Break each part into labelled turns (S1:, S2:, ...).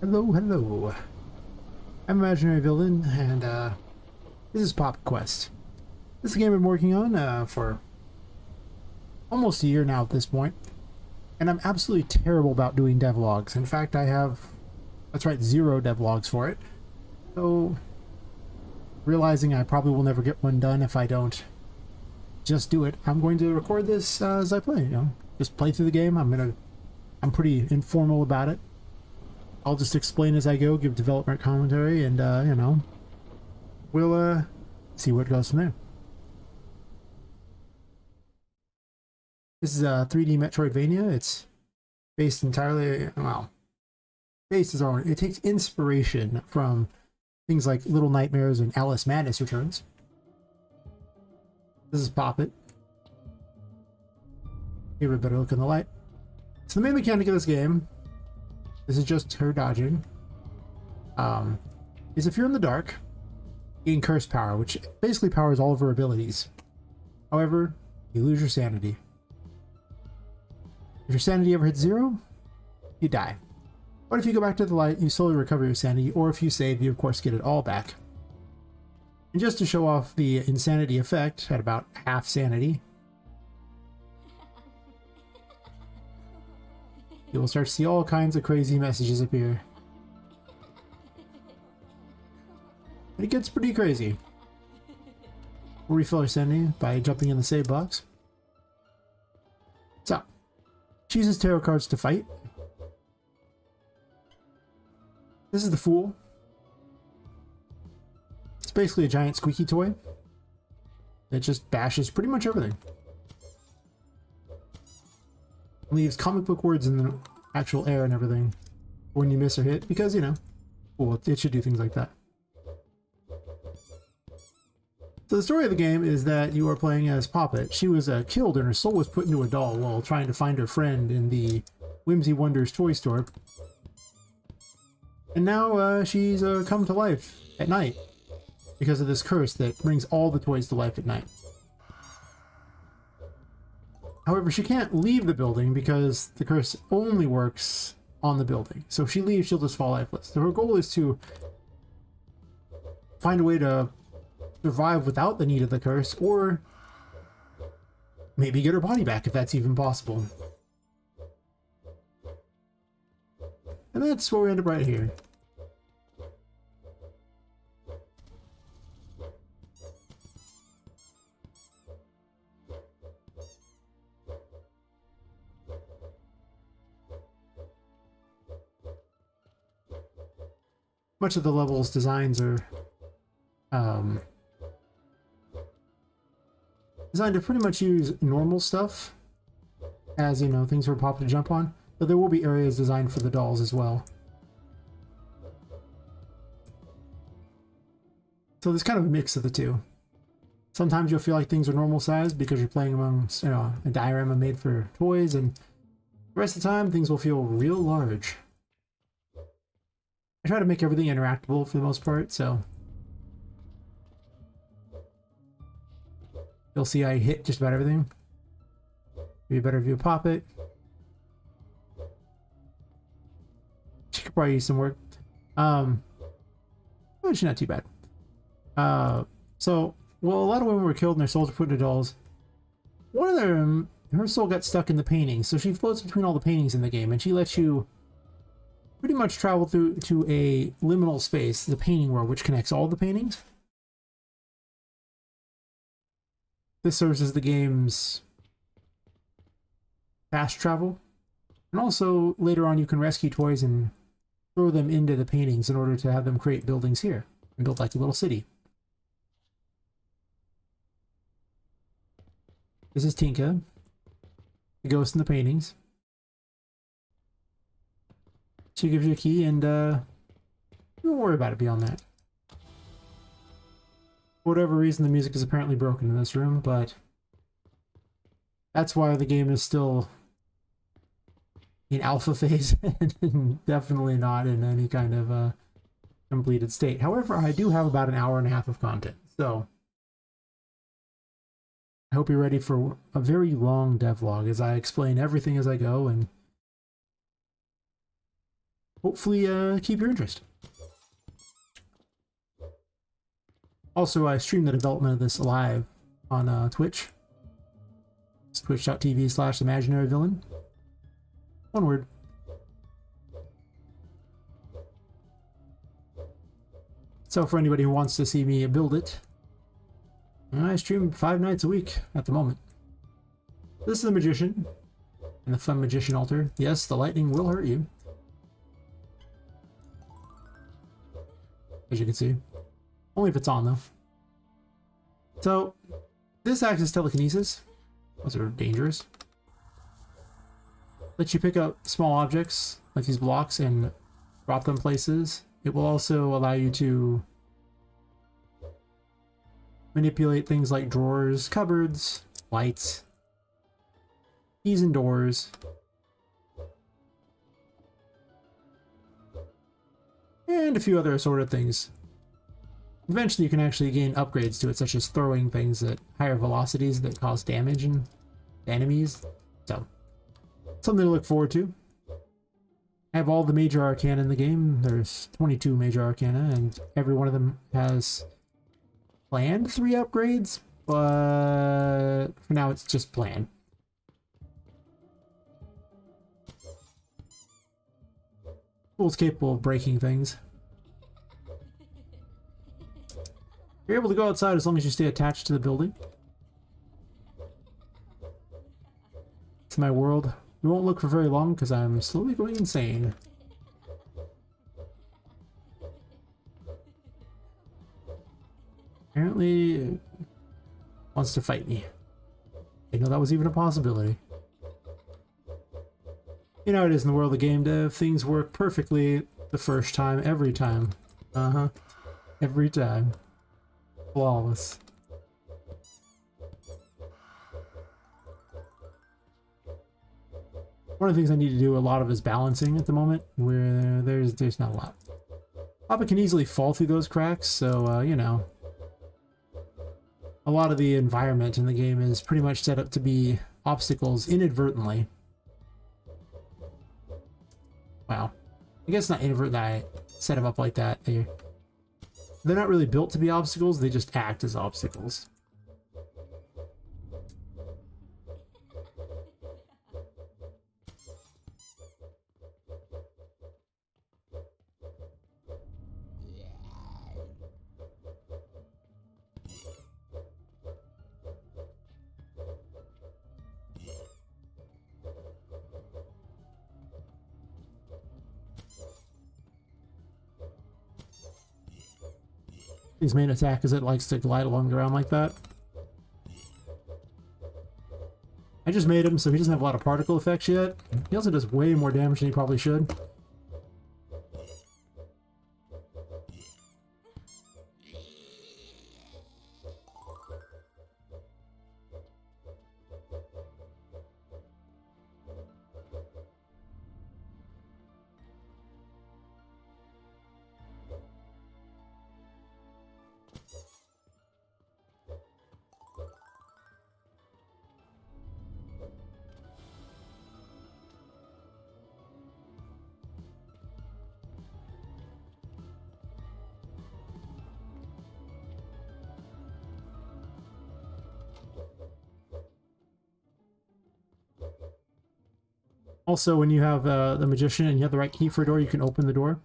S1: Hello, hello. I'm Imaginary Villain, and this is Poppet Quest. This is a game I've been working on for almost a year now at this point, and I'm absolutely terrible about doing devlogs. In fact, I have, that's right, 0 devlogs for it. So, realizing I probably will never get one done if I don't just do it, I'm going to record this as I play. Just play through the game. I'm pretty informal about it. I'll just explain as I go, give development commentary, and, we'll, see what goes from there. This is a 3D Metroidvania. It's based entirely, well, based is our own. It takes inspiration from things like Little Nightmares and Alice Madness Returns. This is Poppet. Give it a better look in the light. So the main mechanic of this game, this is just her dodging, is if you're in the dark, you gain curse power, which basically powers all of her abilities. However, you lose your sanity. If your sanity ever hits 0, you die. But if you go back to the light, you slowly recover your sanity, or if you save, you of course get it all back. And just to show off the insanity effect at about half sanity, you will start to see all kinds of crazy messages appear. And it gets pretty crazy. We'll refill our sanity by jumping in the save box. So, she uses tarot cards to fight. This is the Fool. It's basically a giant squeaky toy that just bashes pretty much everything. Leaves comic book words in the actual air and everything when you miss or hit, because, well, it should do things like that. So the story of the game is that you are playing as Poppet. She was killed and her soul was put into a doll while trying to find her friend in the Whimsy Wonders Toy Store. And now she's come to life at night because of this curse that brings all the toys to life at night. However, she can't leave the building because the curse only works on the building. So if she leaves, she'll just fall lifeless. So her goal is to find a way to survive without the need of the curse, or maybe get her body back if that's even possible. And that's where we end up right here. Much of the levels designs are designed to pretty much use normal stuff as, things for Pop to jump on, but there will be areas designed for the dolls as well. So there's kind of a mix of the two. Sometimes you'll feel like things are normal size because you're playing amongst, a diorama made for toys, and the rest of the time things will feel real large. I try to make everything interactable for the most part, so you'll see I hit just about everything. Maybe a better view of Poppet. She could probably use some work. Well, she's not too bad. Well, a lot of women were killed and their souls were put into dolls. One of them, her soul got stuck in the paintings, so she floats between all the paintings in the game, and she lets you pretty much travel through to a liminal space, the painting world, which connects all the paintings. This serves as the game's fast travel. And also, later on, you can rescue toys and throw them into the paintings in order to have them create buildings here and build like a little city. This is Tinka, the ghost in the paintings. She gives you a key, and don't worry about it beyond that. For whatever reason, the music is apparently broken in this room, but that's why the game is still in alpha phase and definitely not in any kind of completed state. However, I do have about an hour and a half of content, so I hope you're ready for a very long devlog as I explain everything as I go and hopefully keep your interest. Also, I stream the development of this live on Twitch. It's twitch.tv/imaginaryvillain. One word. So for anybody who wants to see me build it, I stream 5 nights a week at the moment. This is the Magician and the Fun Magician altar. Yes, the lightning will hurt you, as you can see. Only if it's on, though. So, this acts as telekinesis. Those are dangerous. Lets you pick up small objects, like these blocks, and drop them places. It will also allow you to manipulate things like drawers, cupboards, lights, keys and doors, and a few other assorted things. Eventually you can actually gain upgrades to it, such as throwing things at higher velocities that cause damage and enemies. So, something to look forward to. I have all the major arcana in the game. There's 22 major arcana, and every one of them has planned 3 upgrades, but for now it's just planned. Tool's capable of breaking things. You're able to go outside as long as you stay attached to the building. It's my world. We won't look for very long because I'm slowly going insane. Apparently, it wants to fight me. I didn't know that was even a possibility. You know how it is in the world of game dev. Things work perfectly the first time, every time. Every time. Flawless. One of the things I need to do a lot of is balancing at the moment, where there's not a lot. Poppet can easily fall through those cracks, so, you know. A lot of the environment in the game is pretty much set up to be obstacles inadvertently. Wow. I guess not inadvertent that I set them up like that. They're not really built to be obstacles, they just act as obstacles. His main attack is it likes to glide along the ground like that. I just made him so he doesn't have a lot of particle effects yet. He also does way more damage than he probably should. Also, when you have the Magician and you have the right key for a door, you can open the door.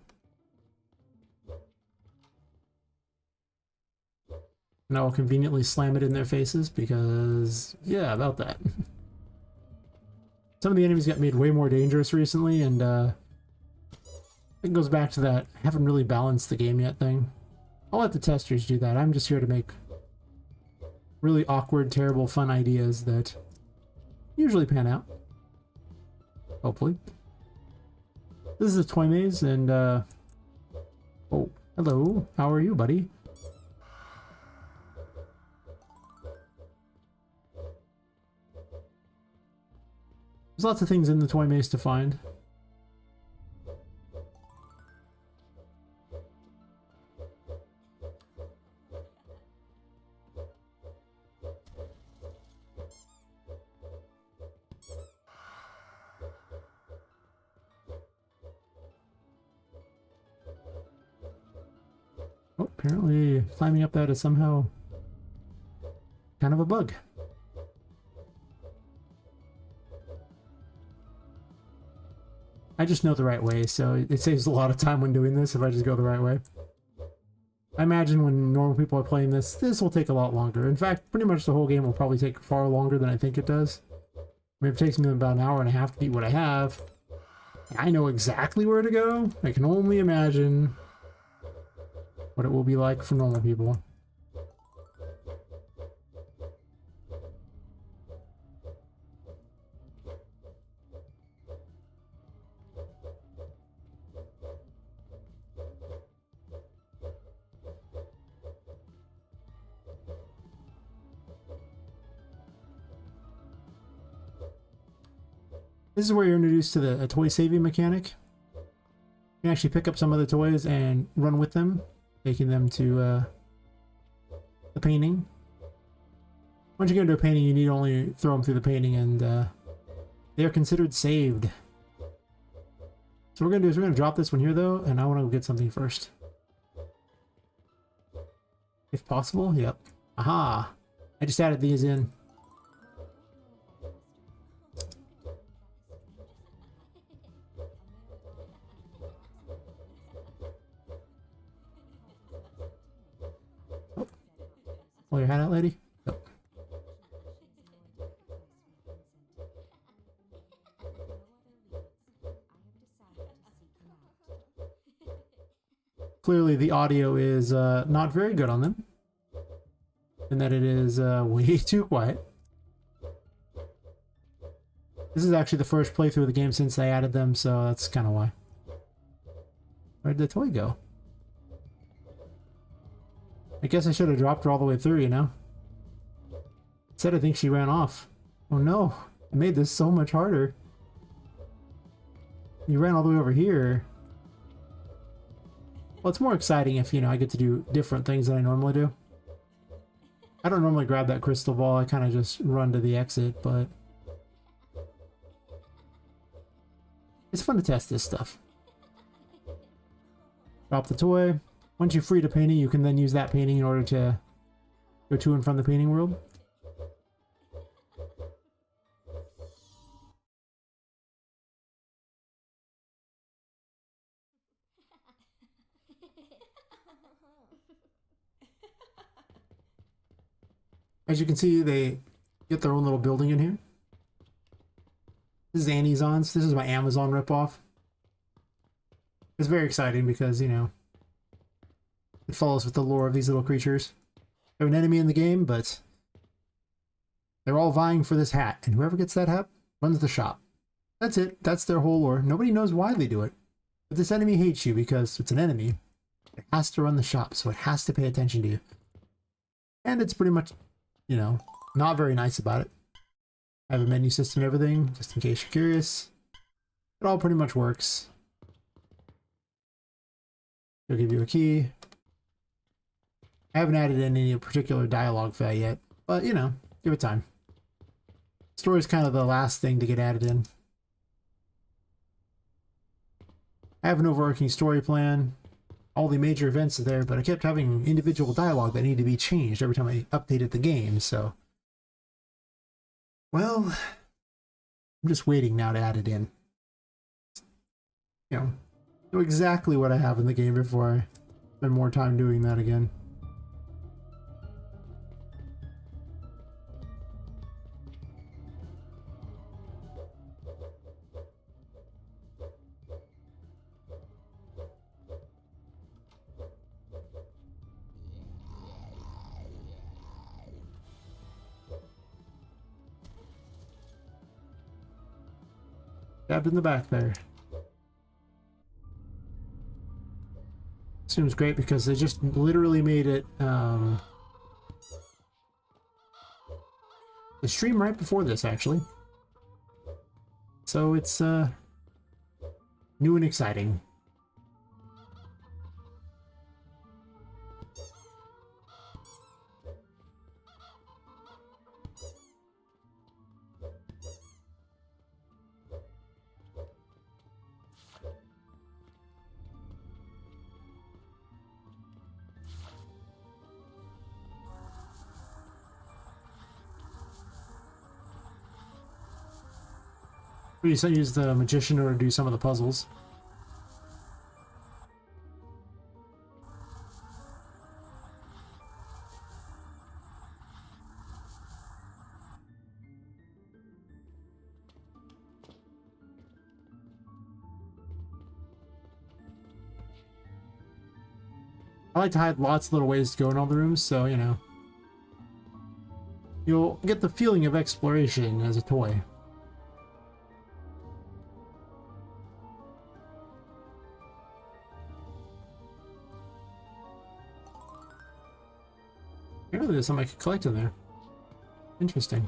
S1: And I will conveniently slam it in their faces because, yeah, about that. Some of the enemies got made way more dangerous recently, and it goes back to that haven't really balanced the game yet thing. I'll let the testers do that. I'm just here to make really awkward, terrible, fun ideas that usually pan out. Hopefully. This is a toy maze, and oh, hello. How are you, buddy? There's lots of things in the toy maze to find. Apparently climbing up that is somehow kind of a bug. I just know the right way, so it saves a lot of time when doing this if I just go the right way. I imagine when normal people are playing this, this will take a lot longer. In fact, pretty much the whole game will probably take far longer than I think it does. I mean, if it takes me about an hour and a half to beat what I have, I know exactly where to go. I can only imagine what it will be like for normal people. This is where you're introduced to the toy saving mechanic. You can actually pick up some of the toys and run with them, taking them to the painting. Once you get into a painting, you need to only throw them through the painting, and they are considered saved. So what we're gonna do is we're gonna drop this one here though, and I want to go get something first, if possible. Yep. Aha! I just added these in. Oh. Pull your hat out, lady. Yep. Clearly the audio is not very good on them, and that it is way too quiet. This is actually the first playthrough of the game since I added them, so that's kind of why. Where'd the toy go? I guess I should have dropped her all the way through, you know? Instead, I think she ran off. Oh no, I made this so much harder. You ran all the way over here. Well, it's more exciting if, you know, I get to do different things than I normally do. I don't normally grab that crystal ball, I kind of just run to the exit, but it's fun to test this stuff. Drop the toy. Once you've freed a painting, you can then use that painting in order to go to and from the painting world. As you can see, they get their own little building in here. This is Amazon's. This is my Amazon ripoff. It's very exciting because, you know, it follows with the lore of these little creatures. They're an enemy in the game, but they're all vying for this hat, and whoever gets that hat runs the shop. That's it. That's their whole lore. Nobody knows why they do it. But this enemy hates you because it's an enemy. It has to run the shop, so it has to pay attention to you. And it's pretty much, you know, not very nice about it. I have a menu system and everything, just in case you're curious. It all pretty much works. They'll give you a key. I haven't added in any particular dialogue for that yet, but, you know, give it time. Story's kind of the last thing to get added in. I have an overarching story plan. All the major events are there, but I kept having individual dialogue that needed to be changed every time I updated the game, so... Well, I'm just waiting now to add it in. You know exactly what I have in the game before I spend more time doing that again. Stabbed in the back there. Seems great because they just literally made it the stream right before this, actually. So it's new and exciting. We use the magician in order to do some of the puzzles. I like to hide lots of little ways to go in all the rooms, so, you know, you'll get the feeling of exploration as a toy. Apparently there's something I could collect in there. Interesting.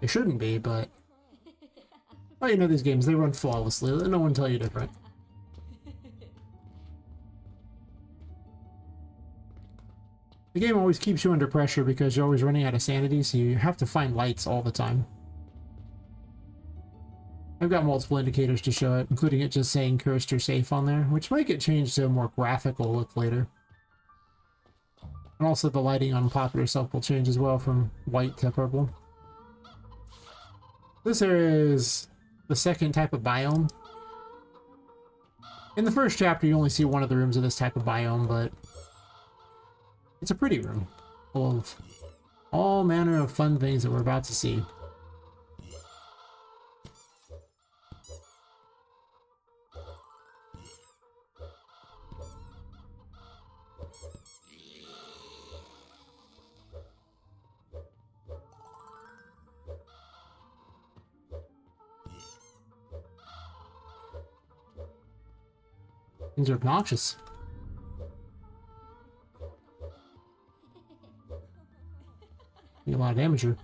S1: It shouldn't be, but... well, you know these games, they run flawlessly. Let no one tell you different. The game always keeps you under pressure because you're always running out of sanity, so you have to find lights all the time. I've got multiple indicators to show it, including it just saying cursed or safe on there, which might get changed to a more graphical look later. And also the lighting on Poppet itself will change as well from white to purple. This area is the second type of biome. In the first chapter you only see one of the rooms of this type of biome, but it's a pretty room full of all manner of fun things that we're about to see. Things are obnoxious. A lot of damage here.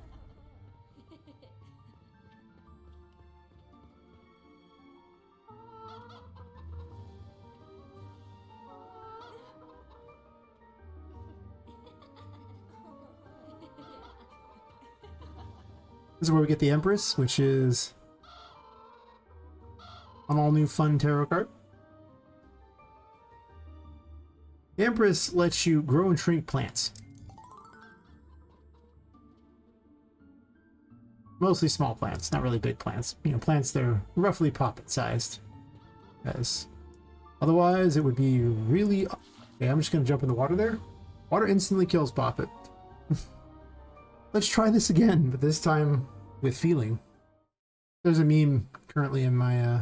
S1: This is where we get the Empress, which is an all-new fun tarot card. The Empress lets you grow and shrink plants. Mostly small plants, not really big plants. You know, plants that are roughly Poppet-sized. As otherwise, it would be really... okay, I'm just going to jump in the water there. Water instantly kills Poppet. Let's try this again, but this time with feeling. There's a meme currently in my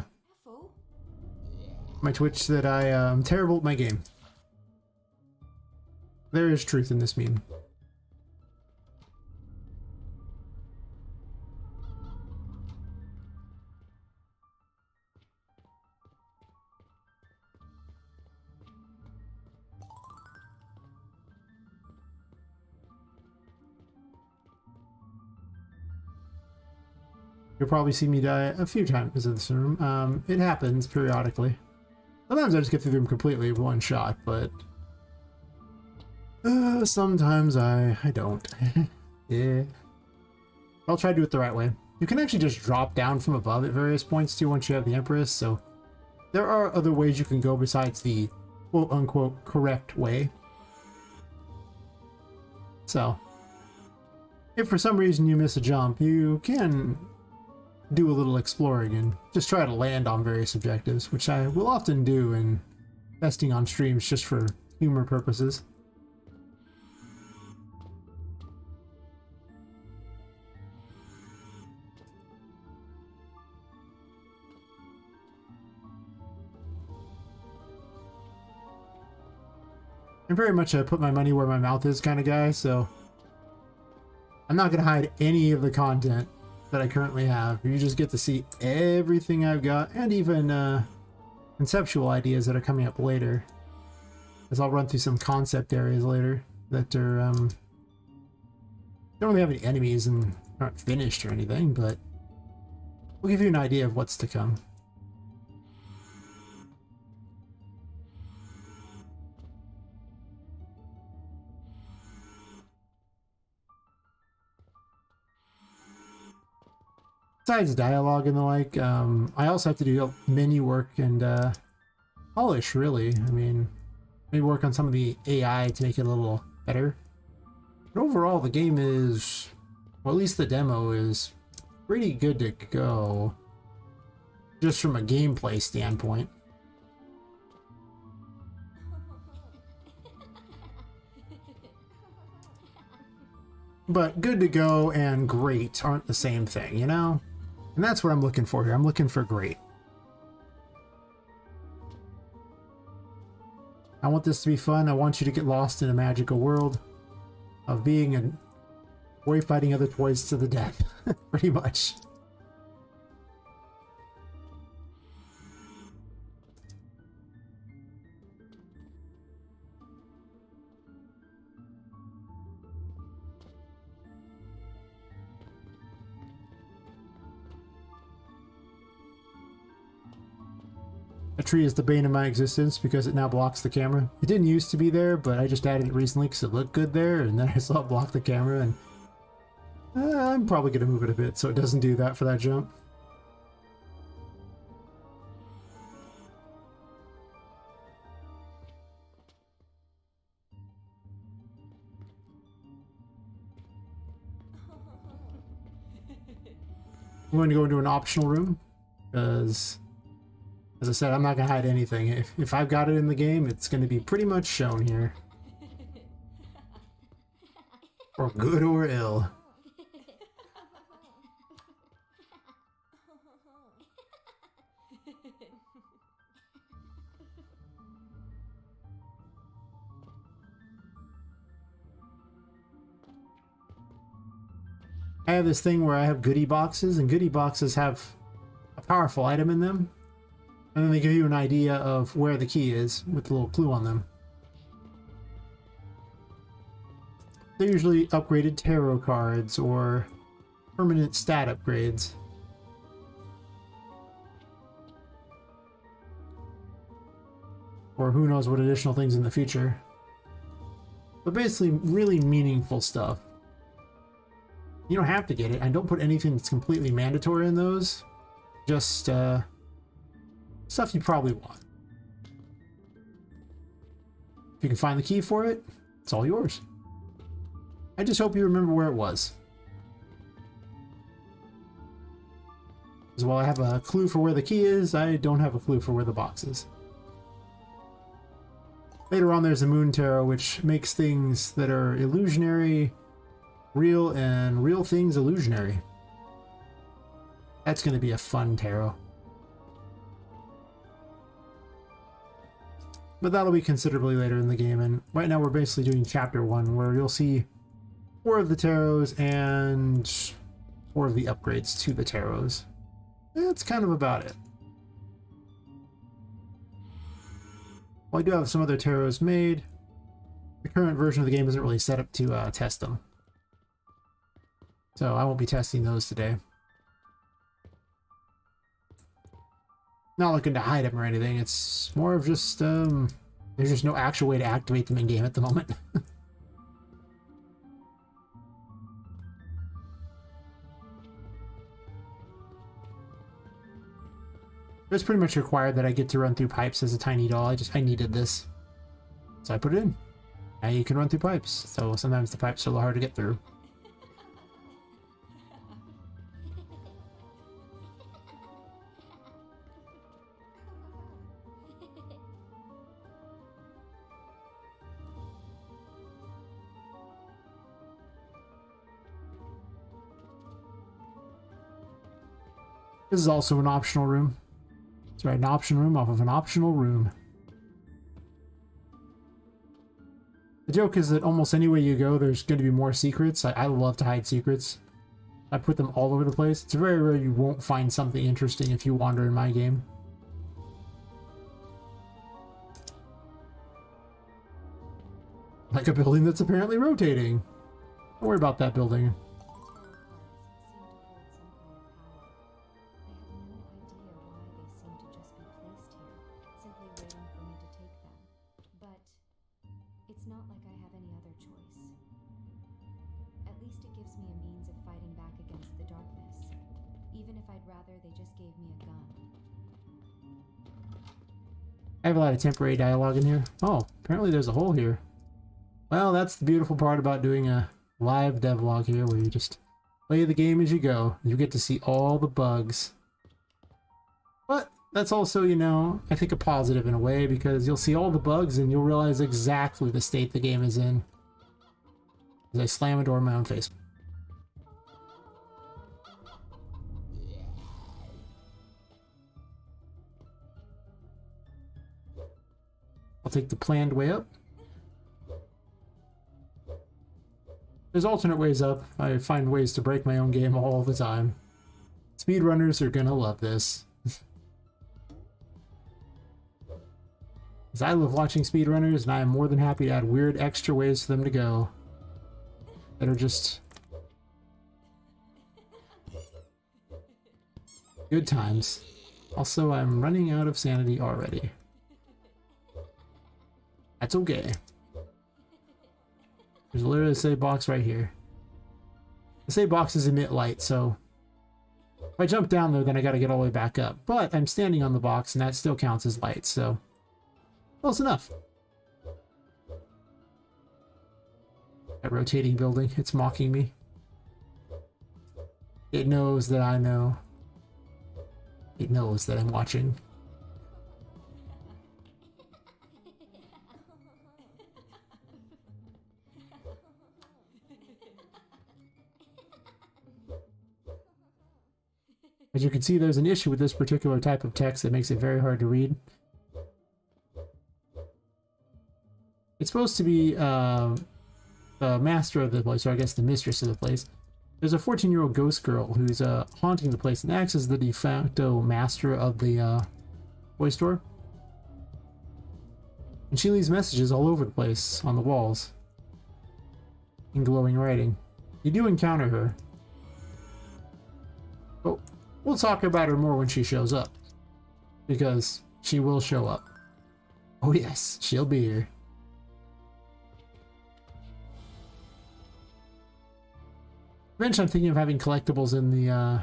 S1: my Twitch that I am terrible at my game. There is truth in this meme. You'll probably see me die a few times in this room. It happens periodically. Sometimes I just get through them completely with one shot, but sometimes I don't. Yeah. I'll try to do it the right way. You can actually just drop down from above at various points too once you have the Empress, so there are other ways you can go besides the quote-unquote correct way. So, if for some reason you miss a jump, you can do a little exploring and just try to land on various objectives, which I will often do in testing on streams just for humor purposes. I'm very much a put my money where my mouth is kind of guy, so I'm not going to hide any of the content that I currently have. You just get to see everything I've got, and even conceptual ideas that are coming up later, as I'll run through some concept areas later that are don't really have any enemies and aren't finished or anything, but we'll give you an idea of what's to come. Besides dialogue and the like, I also have to do menu work and polish, really. I mean, maybe work on some of the AI to make it a little better. But overall, the game is, well, at least the demo is pretty good to go. just from a gameplay standpoint. But good to go and great aren't the same thing, you know? And that's what I'm looking for here. I'm looking for great. I want this to be fun. I want you to get lost in a magical world of being a boy fighting other toys to the death. Pretty much. A tree is the bane of my existence because it now blocks the camera. It didn't used to be there, but I just added it recently because it looked good there, and then I saw it block the camera, and I'm probably going to move it a bit so it doesn't do that for that jump. I'm going to go into an optional room because, as I said, I'm not going to hide anything. If I've got it in the game, it's going to be pretty much shown here. For good or ill. I have this thing where I have goodie boxes, and goodie boxes have a powerful item in them. And then they give you an idea of where the key is with a little clue on them. They're usually upgraded tarot cards or permanent stat upgrades. Or who knows what additional things in the future. But basically really meaningful stuff. You don't have to get it. I don't put anything that's completely mandatory in those. Just stuff you probably want. If you can find the key for it, it's all yours. I just hope you remember where it was. Because while I have a clue for where the key is, I don't have a clue for where the box is. Later on there's a Moon Tarot, which makes things that are illusionary real and real things illusionary. That's going to be a fun tarot. But that'll be considerably later in the game, and right now we're basically doing chapter 1, where you'll see 4 of the tarots and 4 of the upgrades to the tarots. That's kind of about it. Well, I do have some other tarots made. The current version of the game isn't really set up to test them. So I won't be testing those today. Not looking to hide them or anything. It's more of just, there's just no actual way to activate them in game at the moment. It's pretty much required that I get to run through pipes as a tiny doll. I needed this. So I put it in. Now you can run through pipes. So sometimes the pipes are a little hard to get through. This is also an optional room. That's right, an option room off of an optional room. The joke is that almost anywhere you go, there's going to be more secrets. I love to hide secrets. I put them all over the place. It's very rare you won't find something interesting if you wander in my game. Like a building that's apparently rotating. Don't worry about that building. I have a lot of temporary dialogue in here. Oh, apparently there's a hole here. Well, that's the beautiful part about doing a live devlog here, where you just play the game as you go. You get to see all the bugs. But that's also, you know, I think a positive in a way, because you'll see all the bugs and you'll realize exactly the state the game is in. As I slam a door in my own face. I'll take the planned way up. There's alternate ways up. I find ways to break my own game all the time. Speedrunners are gonna love this. Because I love watching speedrunners, and I am more than happy to add weird extra ways for them to go. That are just... good times. Also, I'm running out of sanity already. That's okay. There's literally a save box right here. The save boxes emit light, so if I jump down there, then I gotta get all the way back up. But I'm standing on the box, and that still counts as light, so close enough. That rotating building, it's mocking me. It knows that I know. It knows that I'm watching. As you can see, there's an issue with this particular type of text that makes it very hard to read. It's supposed to be the master of the place, or I guess the mistress of the place. There's a 14-year-old ghost girl who's haunting the place and acts as the de facto master of the toy store. And she leaves messages all over the place on the walls in glowing writing. You do encounter her. But we'll talk about her more when she shows up. Because she will show up. Oh yes, she'll be here. Eventually I'm thinking of having collectibles in the,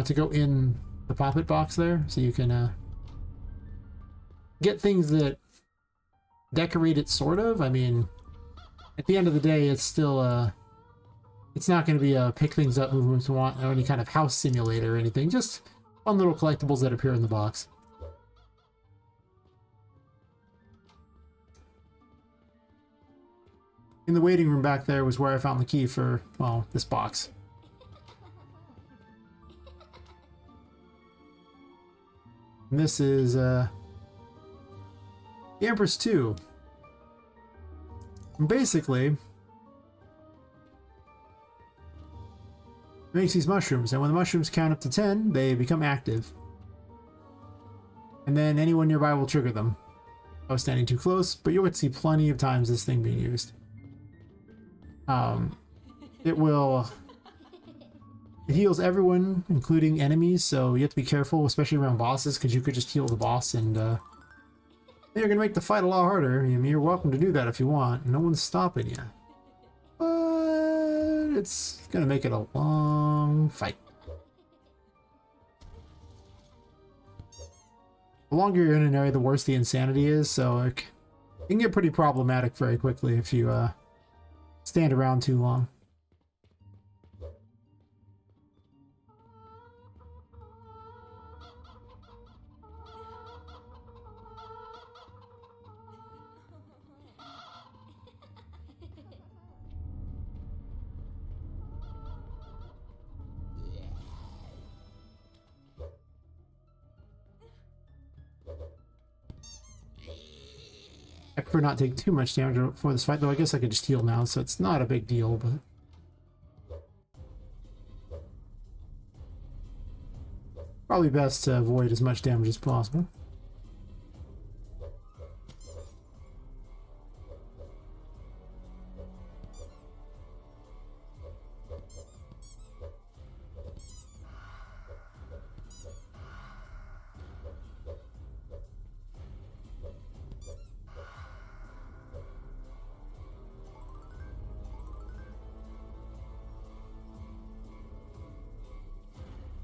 S1: to go in the Poppet box there, so you can, get things that decorate it, sort of. I mean, at the end of the day, it's still, it's not going to be a pick things up, move them to want, or any kind of house simulator or anything, just fun little collectibles that appear in the box. In the waiting room back there was where I found the key for, well, this box. And this is, the Empress 2. And basically, it makes these mushrooms, and when the mushrooms count up to 10, they become active. And then anyone nearby will trigger them. I was standing too close, but you'll get to see plenty of times this thing being used. It heals everyone, including enemies, so you have to be careful, especially around bosses, because you could just heal the boss and you're gonna make the fight a lot harder. I mean, you're welcome to do that if you want. No one's stopping you. But it's gonna make it a long fight. The longer you're in an area, the worse the insanity is, so it can get pretty problematic very quickly if you stand around too long. I prefer not take too much damage before this fight, though I guess I could just heal now, so it's not a big deal, but... probably best to avoid as much damage as possible.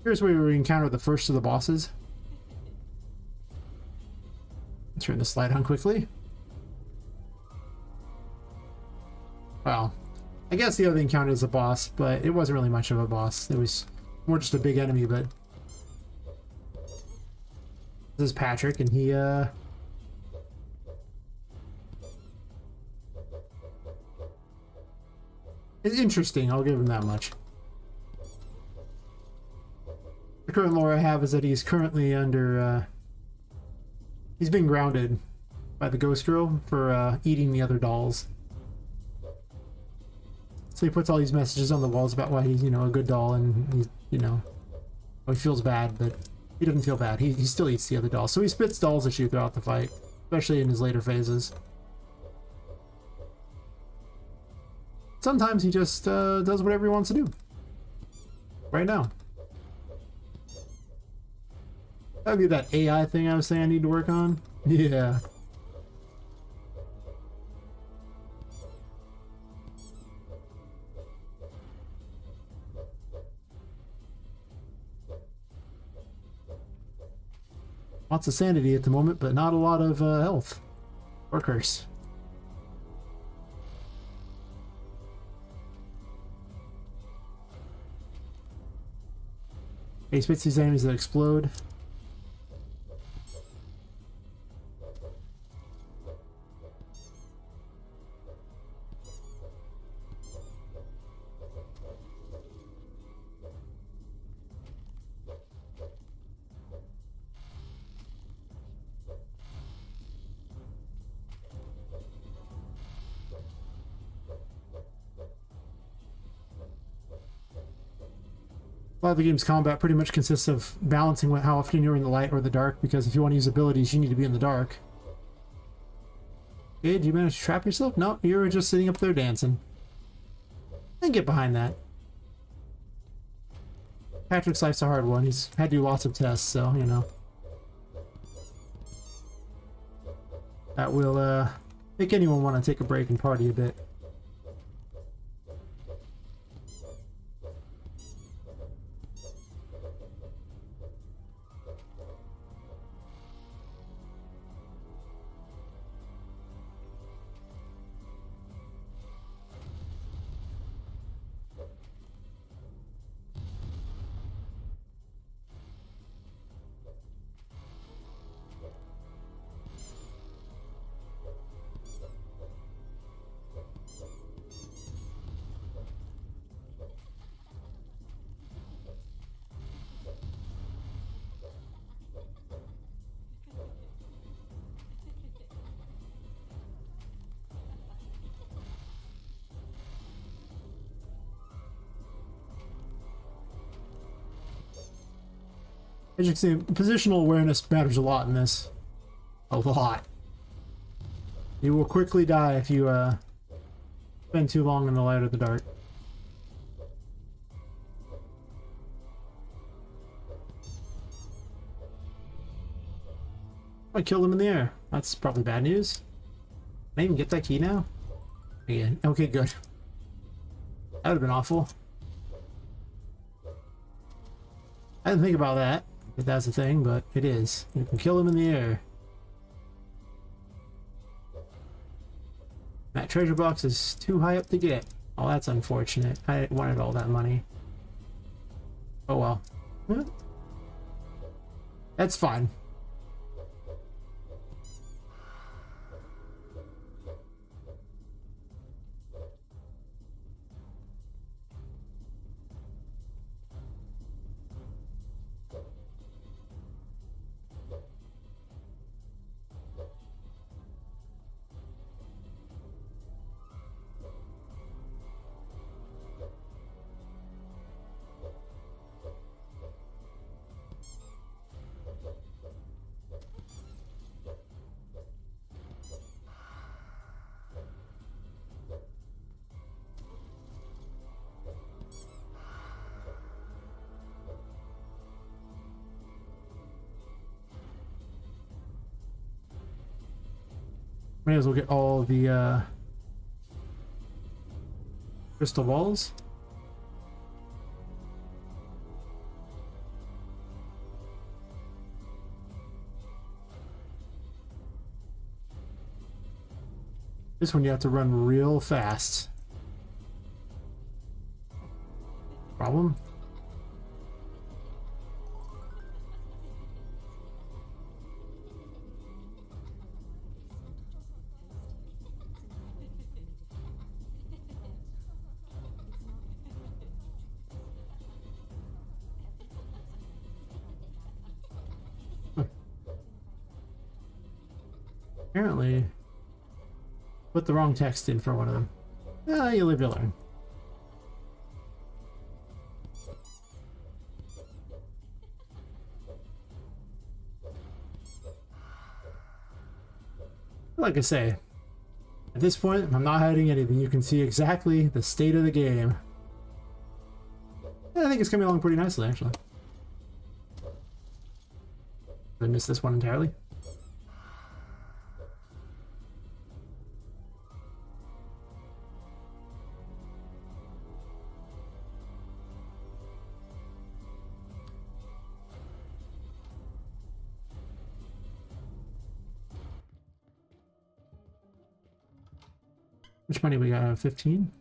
S1: Here's where we encounter the first of the bosses. Turn the slide on quickly. Well, I guess the other thing counted as a boss, but it wasn't really much of a boss. It was more just a big enemy, but This is Patrick, and he it's interesting. I'll give him that much. The current lore I have is that he's currently under he's been grounded by the ghost girl for eating the other dolls. So he puts all these messages on the walls about why he's, you know, a good doll, and he's, you know, he feels bad, but he doesn't feel bad. He still eats the other dolls. So he spits dolls at you throughout the fight, especially in his later phases. Sometimes he just does whatever he wants to do. Right now. That'd be that AI thing I was saying I need to work on. Yeah. Lots of sanity at the moment, but not a lot of health. Or curse. He spits these enemies that explode. A lot of the game's combat pretty much consists of balancing with how often you're in the light or the dark, because if you want to use abilities, you need to be in the dark. Okay, did you manage to trap yourself? No, you were just sitting up there dancing. I can get behind that. Patrick's life's a hard one. He's had to do lots of tests, so, you know. That will make anyone want to take a break and party a bit. As you can see, positional awareness matters a lot in this. A lot. You will quickly die if you spend too long in the light or the dark. I killed him in the air. That's probably bad news. Can I even get that key now? Yeah. Okay, good. That would have been awful. I didn't think about that. If that's a thing, but it is. You can kill him in the air. That treasure box is too high up to get. Oh, that's unfortunate. I wanted all that money. Oh well. That's fine. May as well get all the crystal balls. This one you have to run real fast. Problem? Apparently, put the wrong text in for one of them. You live to learn. Like I say, at this point, I'm not hiding anything. You can see exactly the state of the game. Yeah, I think it's coming along pretty nicely, actually. Did I miss this one entirely? Which money we got? 15?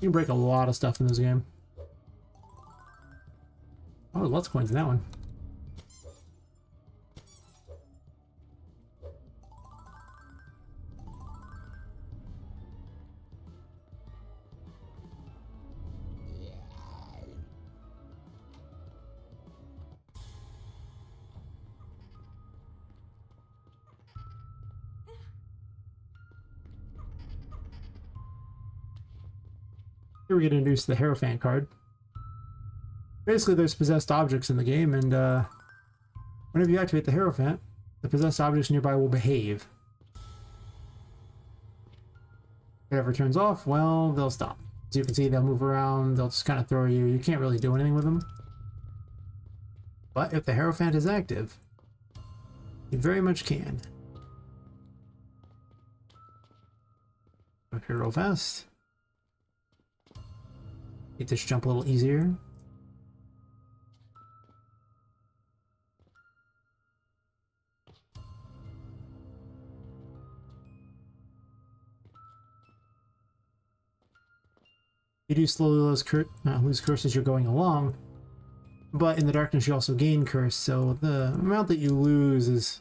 S1: You can break a lot of stuff in this game. Oh, lots of coins in that one. Here we get introduced to the Hierophant card. Basically, there's possessed objects in the game, and whenever you activate the Hierophant, the possessed objects nearby will behave. If it ever turns off, well, they'll stop. As you can see, they'll move around, they'll just kind of throw you. You can't really do anything with them. But if the Hierophant is active, you very much can. Up here real fast. Make this jump a little easier. You do slowly lose curse as you're going along, but in the darkness you also gain curse, so the amount that you lose is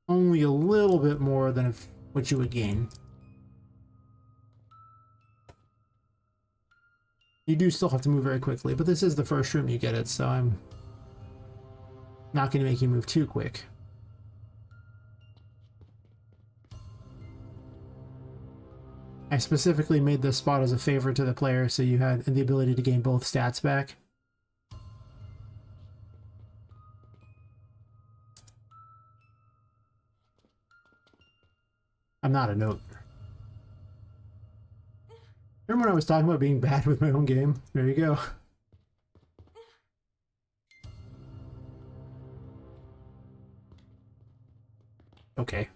S1: only a little bit more than what you would gain. You do still have to move very quickly, but this is the first room you get it, so I'm not going to make you move too quick. I specifically made this spot as a favor to the player, so you had the ability to gain both stats back. I'm not a note. Remember when I was talking about being bad with my own game? There you go. Okay.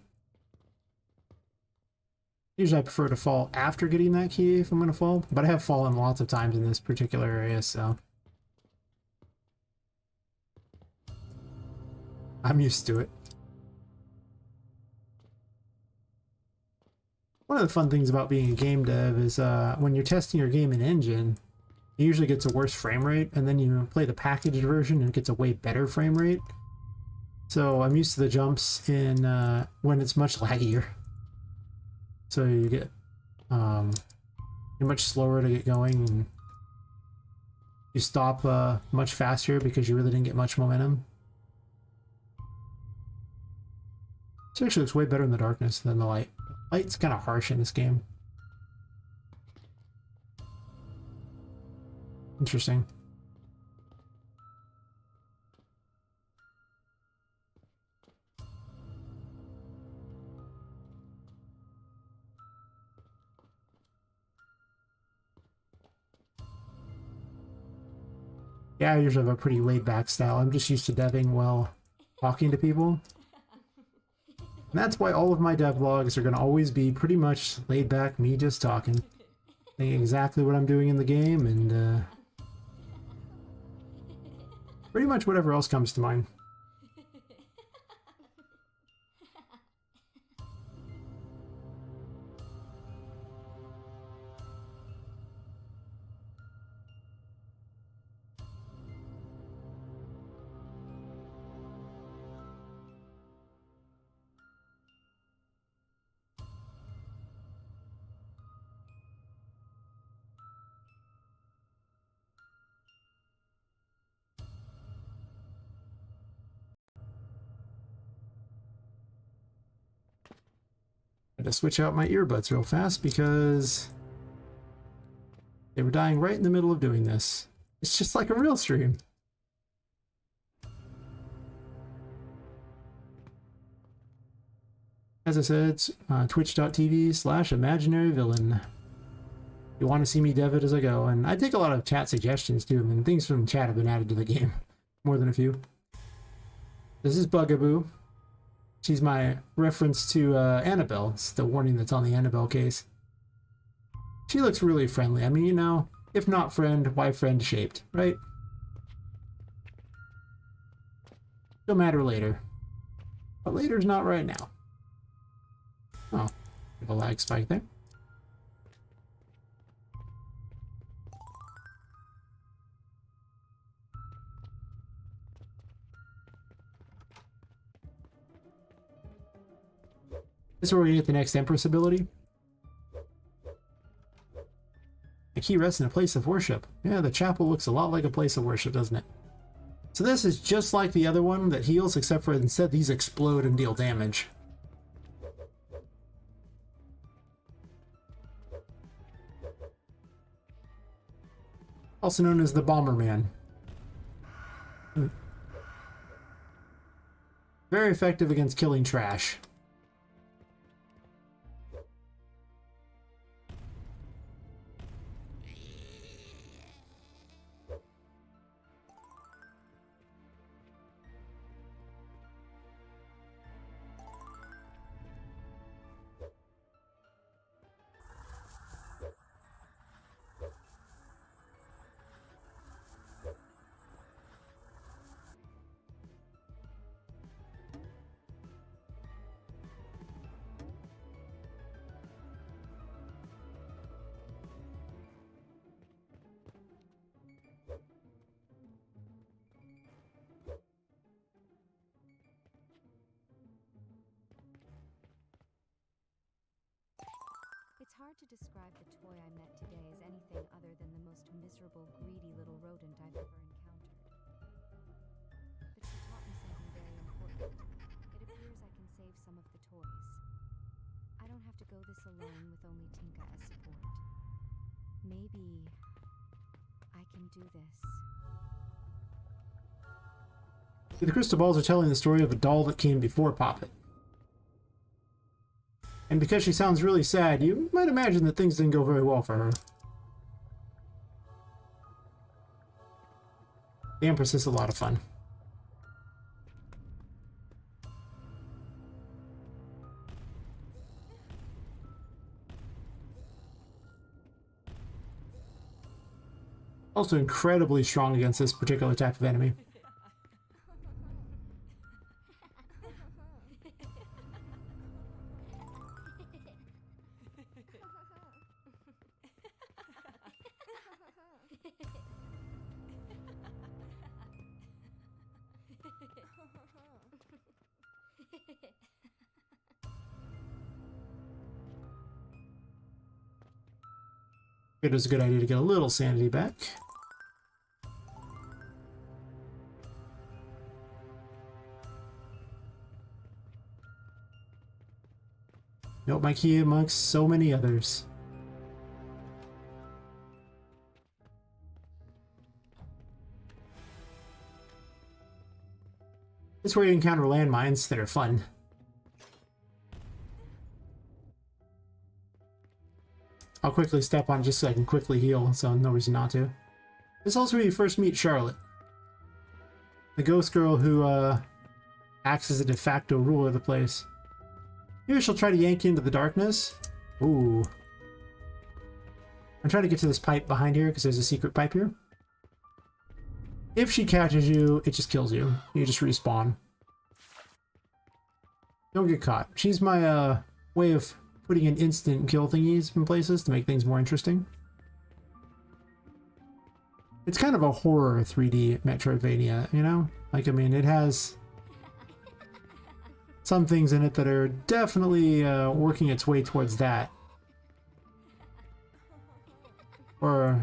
S1: Usually I prefer to fall after getting that key if I'm going to fall, but I have fallen lots of times in this particular area, so I'm used to it. One of the fun things about being a game dev is when you're testing your game in engine, it usually gets a worse frame rate, and then you play the packaged version and it gets a way better frame rate. So I'm used to the jumps in when it's much laggier. So you get you're much slower to get going, and you stop much faster because you really didn't get much momentum. It actually looks way better in the darkness than the light. Light's kind of harsh in this game. Interesting. Yeah, I usually have a pretty laid-back style. I'm just used to deving while talking to people. And that's why all of my devlogs are going to always be pretty much laid back, me just talking. Saying exactly what I'm doing in the game, and pretty much whatever else comes to mind. to switch out my earbuds real fast because they were dying right in the middle of doing this. It's just like a real stream. As I said, it's twitch.tv/imaginaryvillain. You want to see me dev it as I go, and I take a lot of chat suggestions too. I mean, things from chat have been added to the game, more than a few. This is Bugaboo. She's my reference to Annabelle. It's the warning that's on the Annabelle case. She looks really friendly. I mean, you know, if not friend, why friend shaped, right? She'll matter later. But later's not right now. Oh, a lag spike there. This is where we get the next Empress ability. A key rests in a place of worship. Yeah, the chapel looks a lot like a place of worship, doesn't it? So this is just like the other one that heals, except for instead these explode and deal damage. Also known as the Bomberman. Very effective against killing trash.
S2: It's hard to describe the toy I met today as anything other than the most miserable, greedy little rodent I've ever encountered. But she taught me something very important. It appears I can save some of the toys. I don't have to go this alone with only Tinka as support. Maybe I can do this.
S1: The crystal balls are telling the story of a doll that came before Poppet. And because she sounds really sad, you might imagine that things didn't go very well for her. The Empress is a lot of fun. Also incredibly strong against this particular type of enemy. It was a good idea to get a little sanity back. Note my key amongst so many others. This is where you encounter landmines that are fun. I'll quickly step on just so I can quickly heal, so no reason not to. This is also where you first meet Charlotte, the ghost girl who acts as a de facto ruler of the place. Maybe she'll try to yank you into the darkness. Ooh. I'm trying to get to this pipe behind here because there's a secret pipe here. If she catches you, it just kills you. You just respawn. Don't get caught. She's my way of putting in instant kill thingies in places to make things more interesting. It's kind of a horror 3D Metroidvania, you know? Like, I mean, it has some things in it that are definitely working its way towards that. Or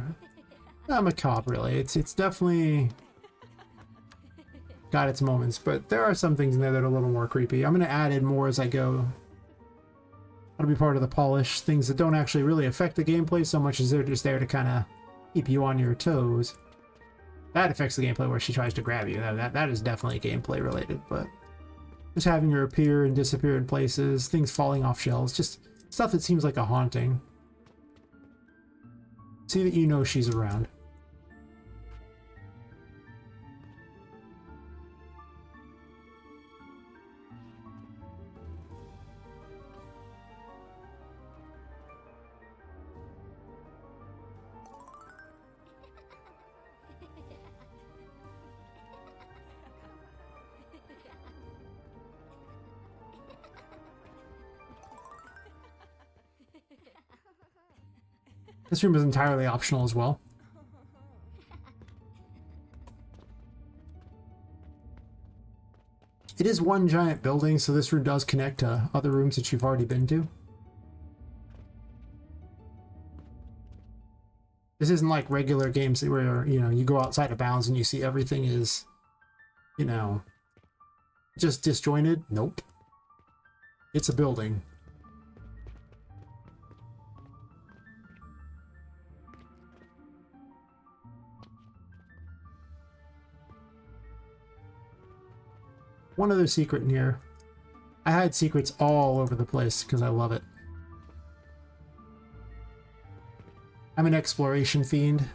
S1: not macabre, really. It's definitely got its moments, but there are some things in there that are a little more creepy. I'm gonna add in more as I go. I to be part of the polish, things that don't actually really affect the gameplay so much as they're just there to kind of keep you on your toes. That affects the gameplay where she tries to grab you. That is definitely gameplay related, but just having her appear and disappear in places, things falling off shelves, just stuff that seems like a haunting. See that you know she's around. This room is entirely optional as well. It is one giant building, so this room does connect to other rooms that you've already been to. This isn't like regular games where, you know, you go outside of bounds and you see everything is, you know, just disjointed. Nope. It's a building. One other secret in here. I hide secrets all over the place because I love it. I'm an exploration fiend.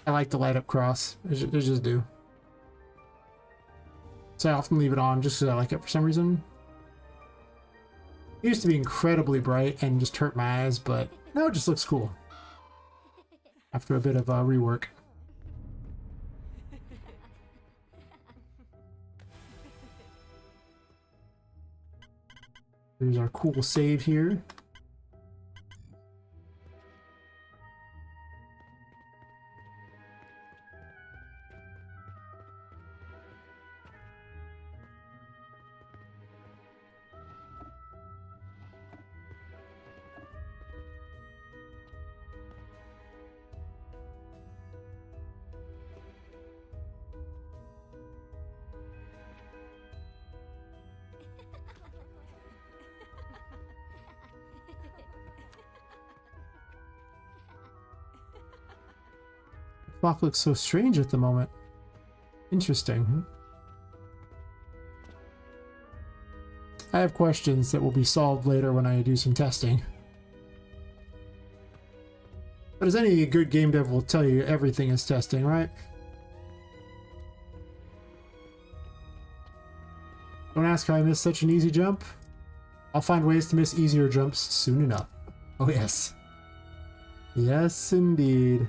S1: I like the light up cross. I just do. So I often leave it on just because I like it for some reason. It used to be incredibly bright and just hurt my eyes, but now it just looks cool. After a bit of rework. There's our cool save here. Clock looks so strange at the moment. Interesting. I have questions that will be solved later when I do some testing. But as any good game dev will tell you, everything is testing, right? Don't ask how I missed such an easy jump. I'll find ways to miss easier jumps soon enough. Oh yes. Yes, indeed.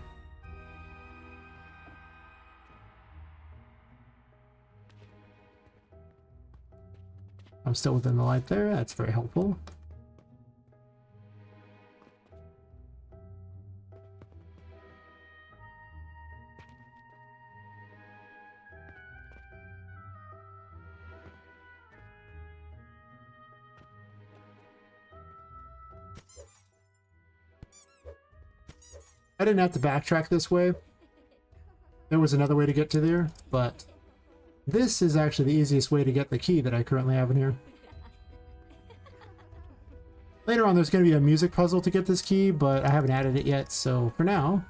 S1: I'm still within the light there. That's very helpful. I didn't have to backtrack this way. There was another way to get to there, but this is actually the easiest way to get the key that I currently have in here. Later on, there's going to be a music puzzle to get this key, but I haven't added it yet, so for now,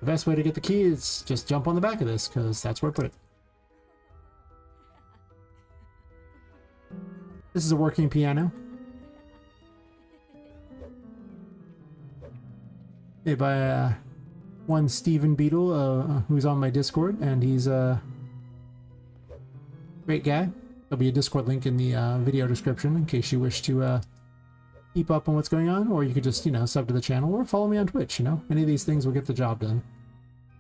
S1: the best way to get the key is just jump on the back of this, because that's where I put it. This is a working piano. Made by one Steven Beetle, who's on my Discord, and he's a great guy. There'll be a Discord link in the video description in case you wish to keep up on what's going on, or you could just, you know, sub to the channel or follow me on Twitch, you know? Any of these things will get the job done.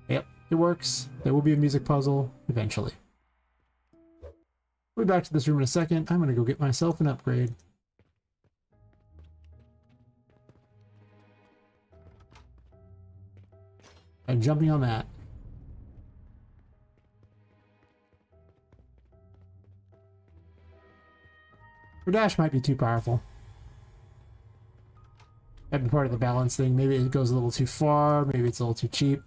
S1: Yep, it works. There will be a music puzzle eventually. We'll be back to this room in a second. I'm gonna go get myself an upgrade. I'm jumping on that. Her dash might be too powerful. That'd be part of the balance thing. Maybe it goes a little too far. Maybe it's a little too cheap.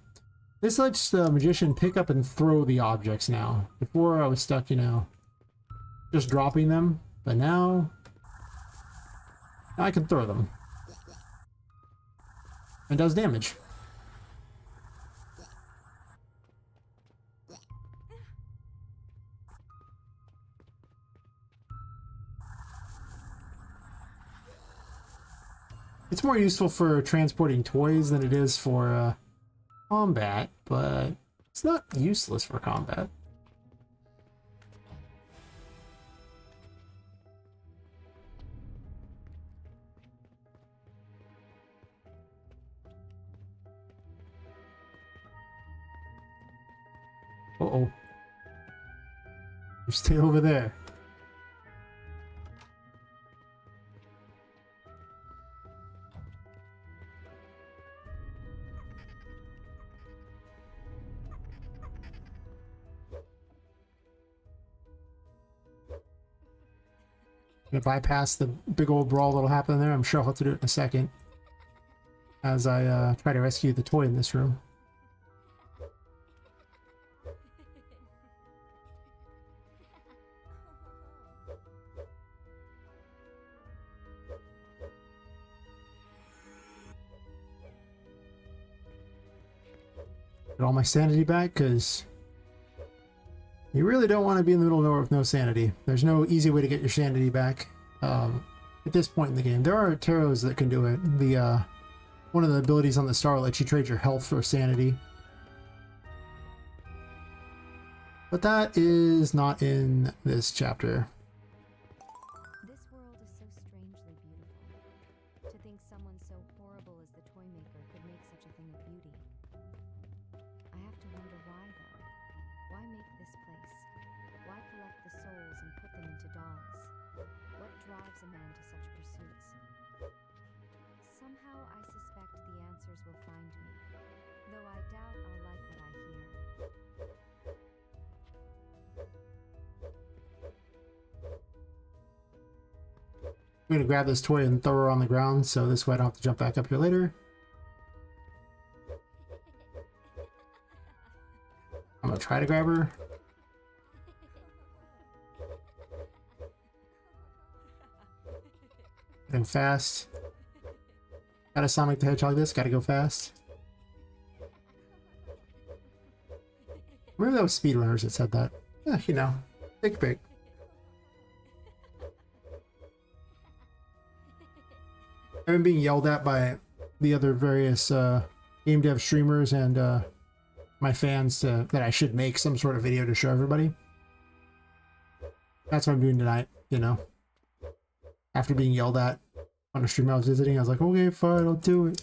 S1: This lets the magician pick up and throw the objects now. Before I was stuck, you know, just dropping them. But now I can throw them. And does damage. It's more useful for transporting toys than it is for combat, but it's not useless for combat. Uh-oh. You stay over there. Gonna bypass the big old brawl that'll happen there. I'm sure I'll have to do it in a second. As I try to rescue the toy in this room. Get all my sanity back, because you really don't want to be in the middle of nowhere with no sanity. There's no easy way to get your sanity back at this point in the game. There are tarots that can do it. The one of the abilities on the star lets you trade your health for sanity. But that is not in this chapter.
S2: This world is so strangely beautiful. To think someone so horrible as the toy maker could make such a thing of beauty. I have to wonder why, though. Why make this place? Why collect the souls and put them into dolls? What drives a man to such pursuits? Somehow I suspect the answers will find me, though I doubt I'll like what I hear.
S1: I'm gonna grab this toy and throw her on the ground, so this way I don't have to jump back up here later. I'm gonna try to grab her. Go fast. Gotta Sonic the Hedgehog this, gotta go fast. Maybe that was speedrunners that said that. Yeah, you know, take a pick. I've been being yelled at by the other various game dev streamers and my fans that I should make some sort of video to show everybody. That's what I'm doing tonight, you know. After being yelled at on a stream I was visiting, I was like, okay, fine, I'll do it.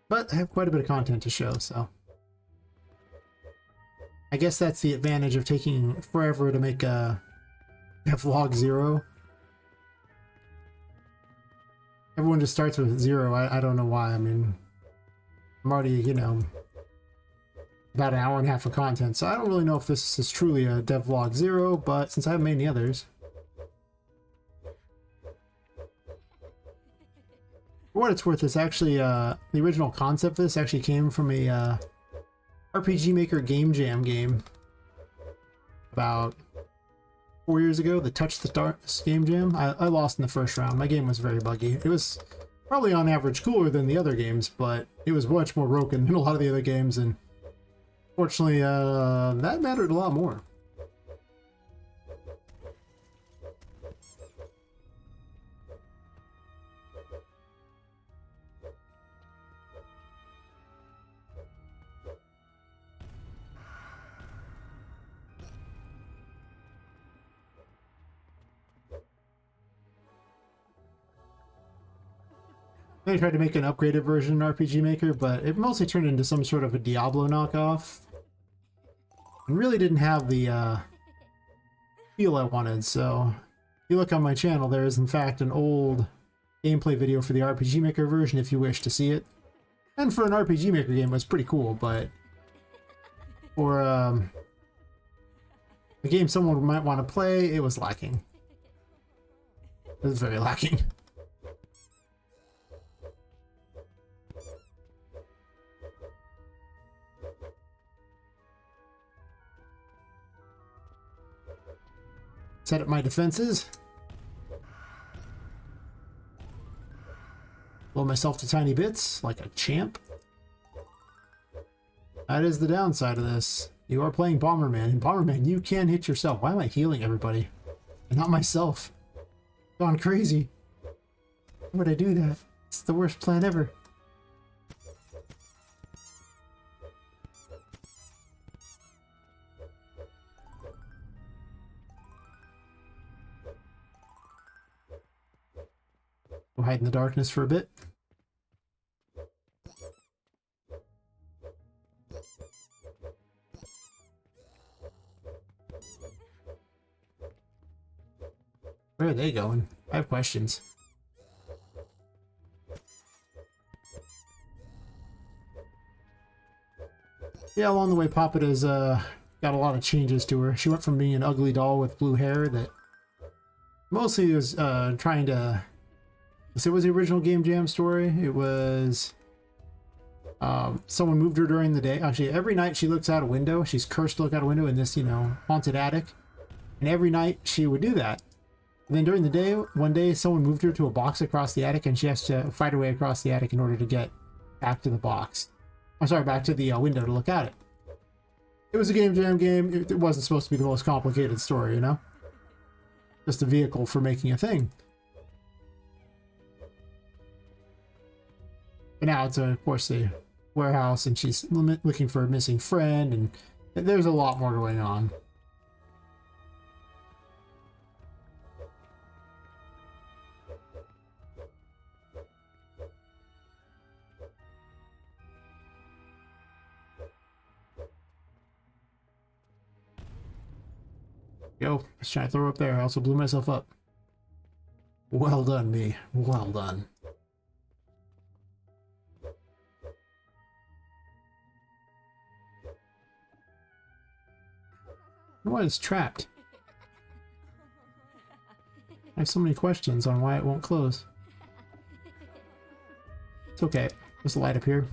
S1: But I have quite a bit of content to show, so I guess that's the advantage of taking forever to make a vlog 0. Everyone just starts with 0. I don't know why. I mean, I'm already, you know, about an hour and a half of content, so I don't really know if this is truly a devlog 0, but since I haven't made any others. For what it's worth, it's actually, the original concept of this actually came from a RPG Maker Game Jam game about 4 years ago, the Touch the Stars Game Jam. I lost in the first round. My game was very buggy. It was probably on average cooler than the other games, but it was much more broken than a lot of the other games, and fortunately, that mattered a lot more. They tried to make an upgraded version in RPG Maker, but it mostly turned into some sort of a Diablo knockoff. And really didn't have the feel I wanted, so if you look on my channel, there is in fact an old gameplay video for the RPG Maker version if you wish to see it. And for an RPG Maker game, it was pretty cool, but for a game someone might want to play, it was lacking. It was very lacking. Set up my defenses. Blow myself to tiny bits, like a champ. That is the downside of this. You are playing Bomberman, and Bomberman, you can hit yourself. Why am I healing everybody? And not myself. Gone crazy. Why would I do that? It's the worst plan ever. Go hide in the darkness for a bit. Where are they going? I have questions. Yeah, along the way, Poppet has got a lot of changes to her. She went from being an ugly doll with blue hair that mostly was trying to... So it was the original Game Jam story. It was... someone moved her during the day. Actually, every night she looks out a window. She's cursed to look out a window in this, you know, haunted attic. And every night she would do that. And then during the day, one day, someone moved her to a box across the attic, and she has to fight her way across the attic in order to get back to the box. I'm sorry, back to the window to look at it. It was a Game Jam game. It wasn't supposed to be the most complicated story, you know? Just a vehicle for making a thing. But now it's, of course, a warehouse, and she's looking for a missing friend, and there's a lot more going on. Yo, let's try to throw up there. I also blew myself up. Well done, me. Well done. Why it's trapped? I have so many questions on why it won't close. It's okay. There's a light up here.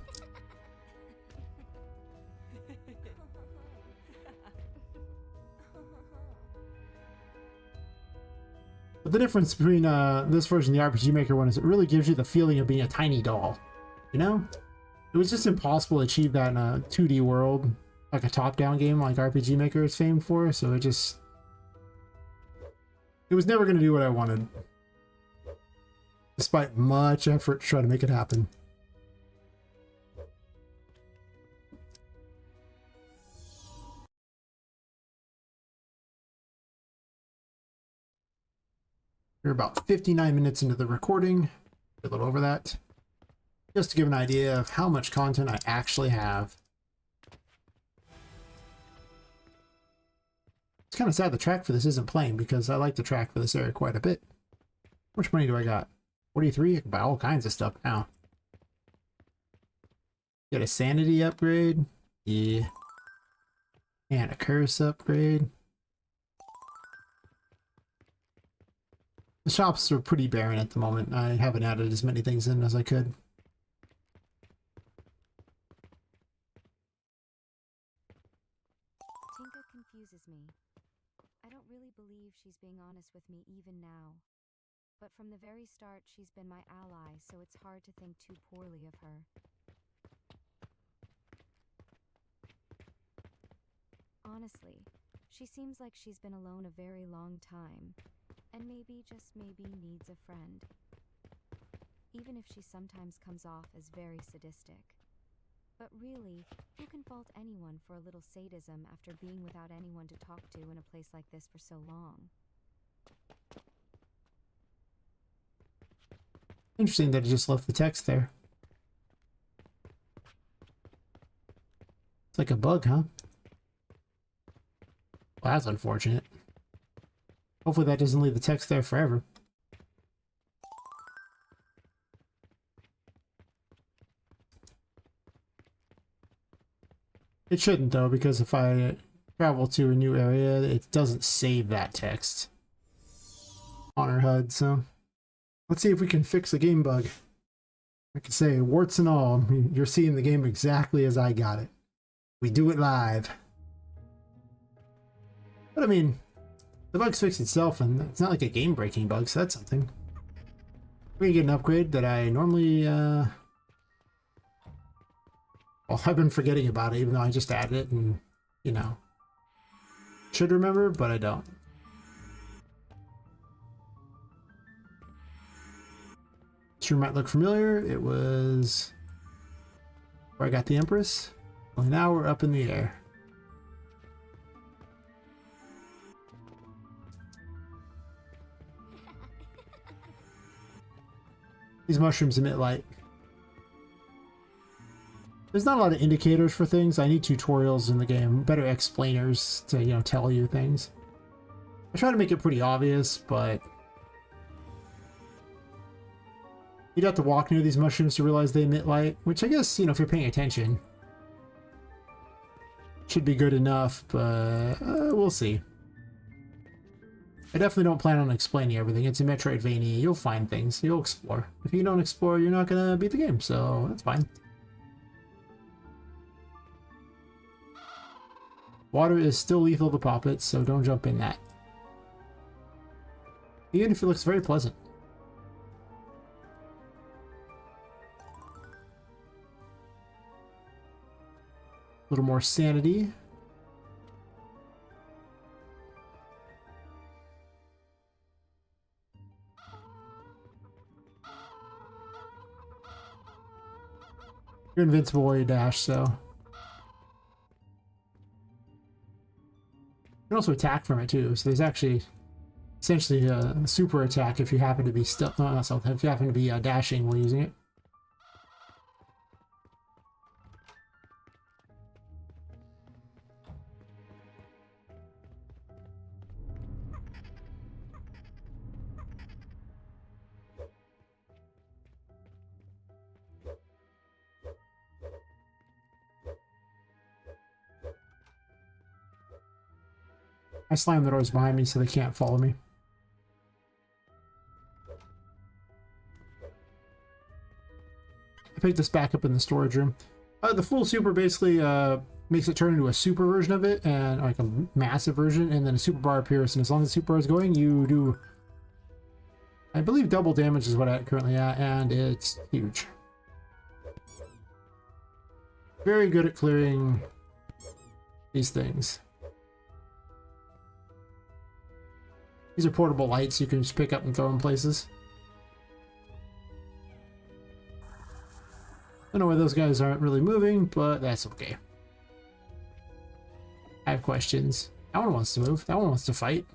S1: But the difference between this version and the RPG Maker one is it really gives you the feeling of being a tiny doll. You know? It was just impossible to achieve that in a 2D world, like a top-down game like RPG Maker is famed for, so it just... It was never going to do what I wanted. Despite much effort to try to make it happen. We're about 59 minutes into the recording, a little over that, just to give an idea of how much content I actually have. It's kind of sad the track for this isn't playing because I like the track for this area quite a bit. How much money do I got? 43? I can buy all kinds of stuff now. Get a sanity upgrade. Yeah. And a curse upgrade. The shops are pretty barren at the moment. I haven't added as many things in as I could.
S2: Tinka confuses me. I don't really believe she's being honest with me even now. But from the very start, she's been my ally, so it's hard to think too poorly of her. Honestly, she seems like she's been alone a very long time. And maybe, just maybe, needs a friend. Even if she sometimes comes off as very sadistic. But really, who can fault anyone for a little sadism after being without anyone to talk to in a place like this for so long?
S1: Interesting that it just left the text there. It's like a bug, huh? Well, that's unfortunate. Hopefully that doesn't leave the text there forever. It shouldn't though, because if I travel to a new area, it doesn't save that text on our HUD, so let's see if we can fix a game bug. I can say, warts and all, you're seeing the game exactly as I got it. We do it live. But I mean, the bug's fixed itself, and it's not like a game-breaking bug, so that's something. We're gonna get an upgrade that I normally, well, I've been forgetting about it, even though I just added it and, you know, should remember, but I don't. This room might look familiar. It was where I got the Empress. Well, now we're up in the air. These mushrooms emit light. There's not a lot of indicators for things. I need tutorials in the game, better explainers to, you know, tell you things. I try to make it pretty obvious, but you'd have to walk near these mushrooms to realize they emit light, which I guess, you know, if you're paying attention, should be good enough, but we'll see. I definitely don't plan on explaining everything. It's a Metroidvania. You'll find things. You'll explore. If you don't explore, you're not going to beat the game, so that's fine. Water is still lethal to Poppet, so don't jump in that. Even if it looks very pleasant. A little more sanity. You're invincible while you dash, so. You can also attack from it too, so there's actually essentially a super attack if you happen to be if you happen to be dashing while using it. I slam the doors behind me so they can't follow me. I picked this back up in the storage room. The full super basically makes it turn into a super version of it, and like a massive version, and then a super bar appears, and as long as the super bar is going, you do, I believe, double damage is what I'm currently at, and it's huge. Very good at clearing these things. These are portable lights you can just pick up and throw in places. I don't know why those guys aren't really moving, but that's okay. I have questions. That one wants to move. That one wants to fight.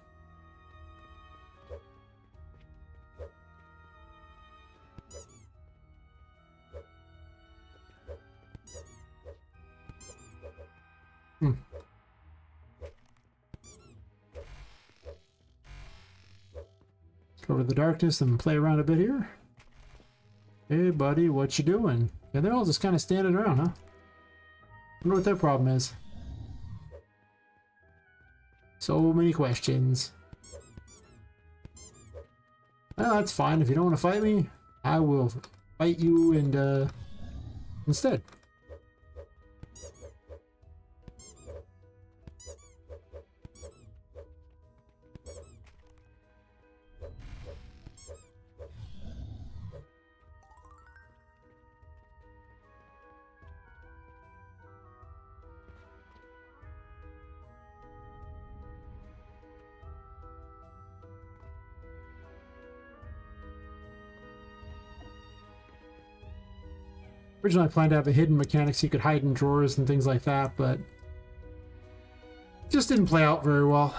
S1: Go to the darkness and play around a bit here. Hey buddy, what you doing? Yeah, they're all just kind of standing around, huh? I wonder what their problem is. So many questions. Well, that's fine. If you don't want to fight me, I will fight you and instead. Originally, I planned to have a hidden mechanic so you could hide in drawers and things like that, but it just didn't play out very well.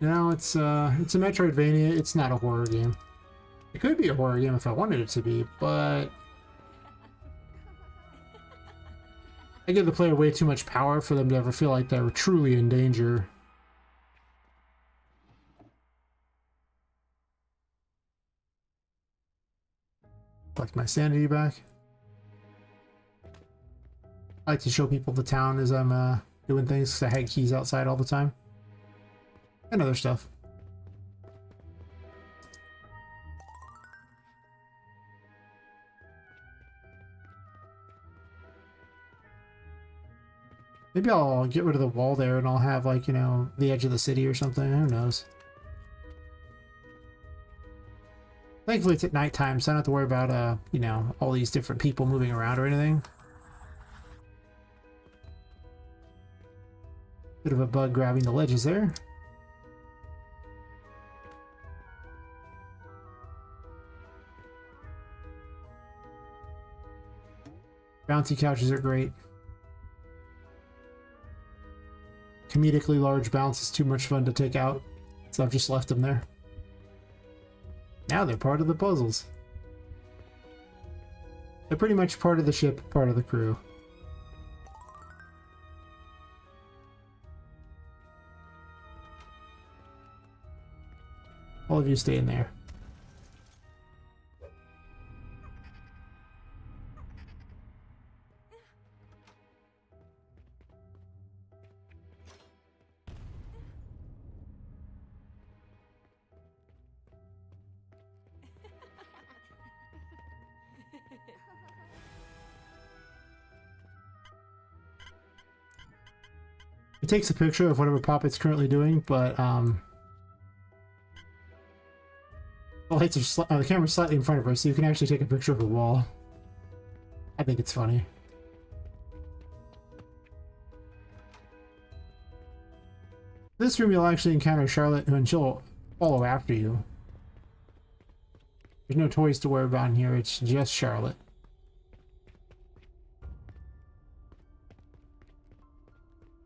S1: You know, it's a Metroidvania. It's not a horror game. It could be a horror game if I wanted it to be, but I give the player way too much power for them to ever feel like they're truly in danger. Collect my sanity back. I like to show people the town as I'm doing things because I had keys outside all the time. And other stuff. Maybe I'll get rid of the wall there and I'll have, like, you know, the edge of the city or something. Who knows? Thankfully it's at nighttime, so I don't have to worry about, you know, all these different people moving around or anything. Bit of a bug grabbing the ledges there. Bouncy couches are great. Comedically large bounce is too much fun to take out, so I've just left them there. Now they're part of the puzzles. They're pretty much part of the ship, part of the crew. All of you stay in there. It takes a picture of whatever Poppet's currently doing, but the lights are the camera's slightly in front of her, so you can actually take a picture of a wall. I think it's funny. This room you'll actually encounter Charlotte, and she'll follow after you. There's no toys to worry about in here, it's just Charlotte.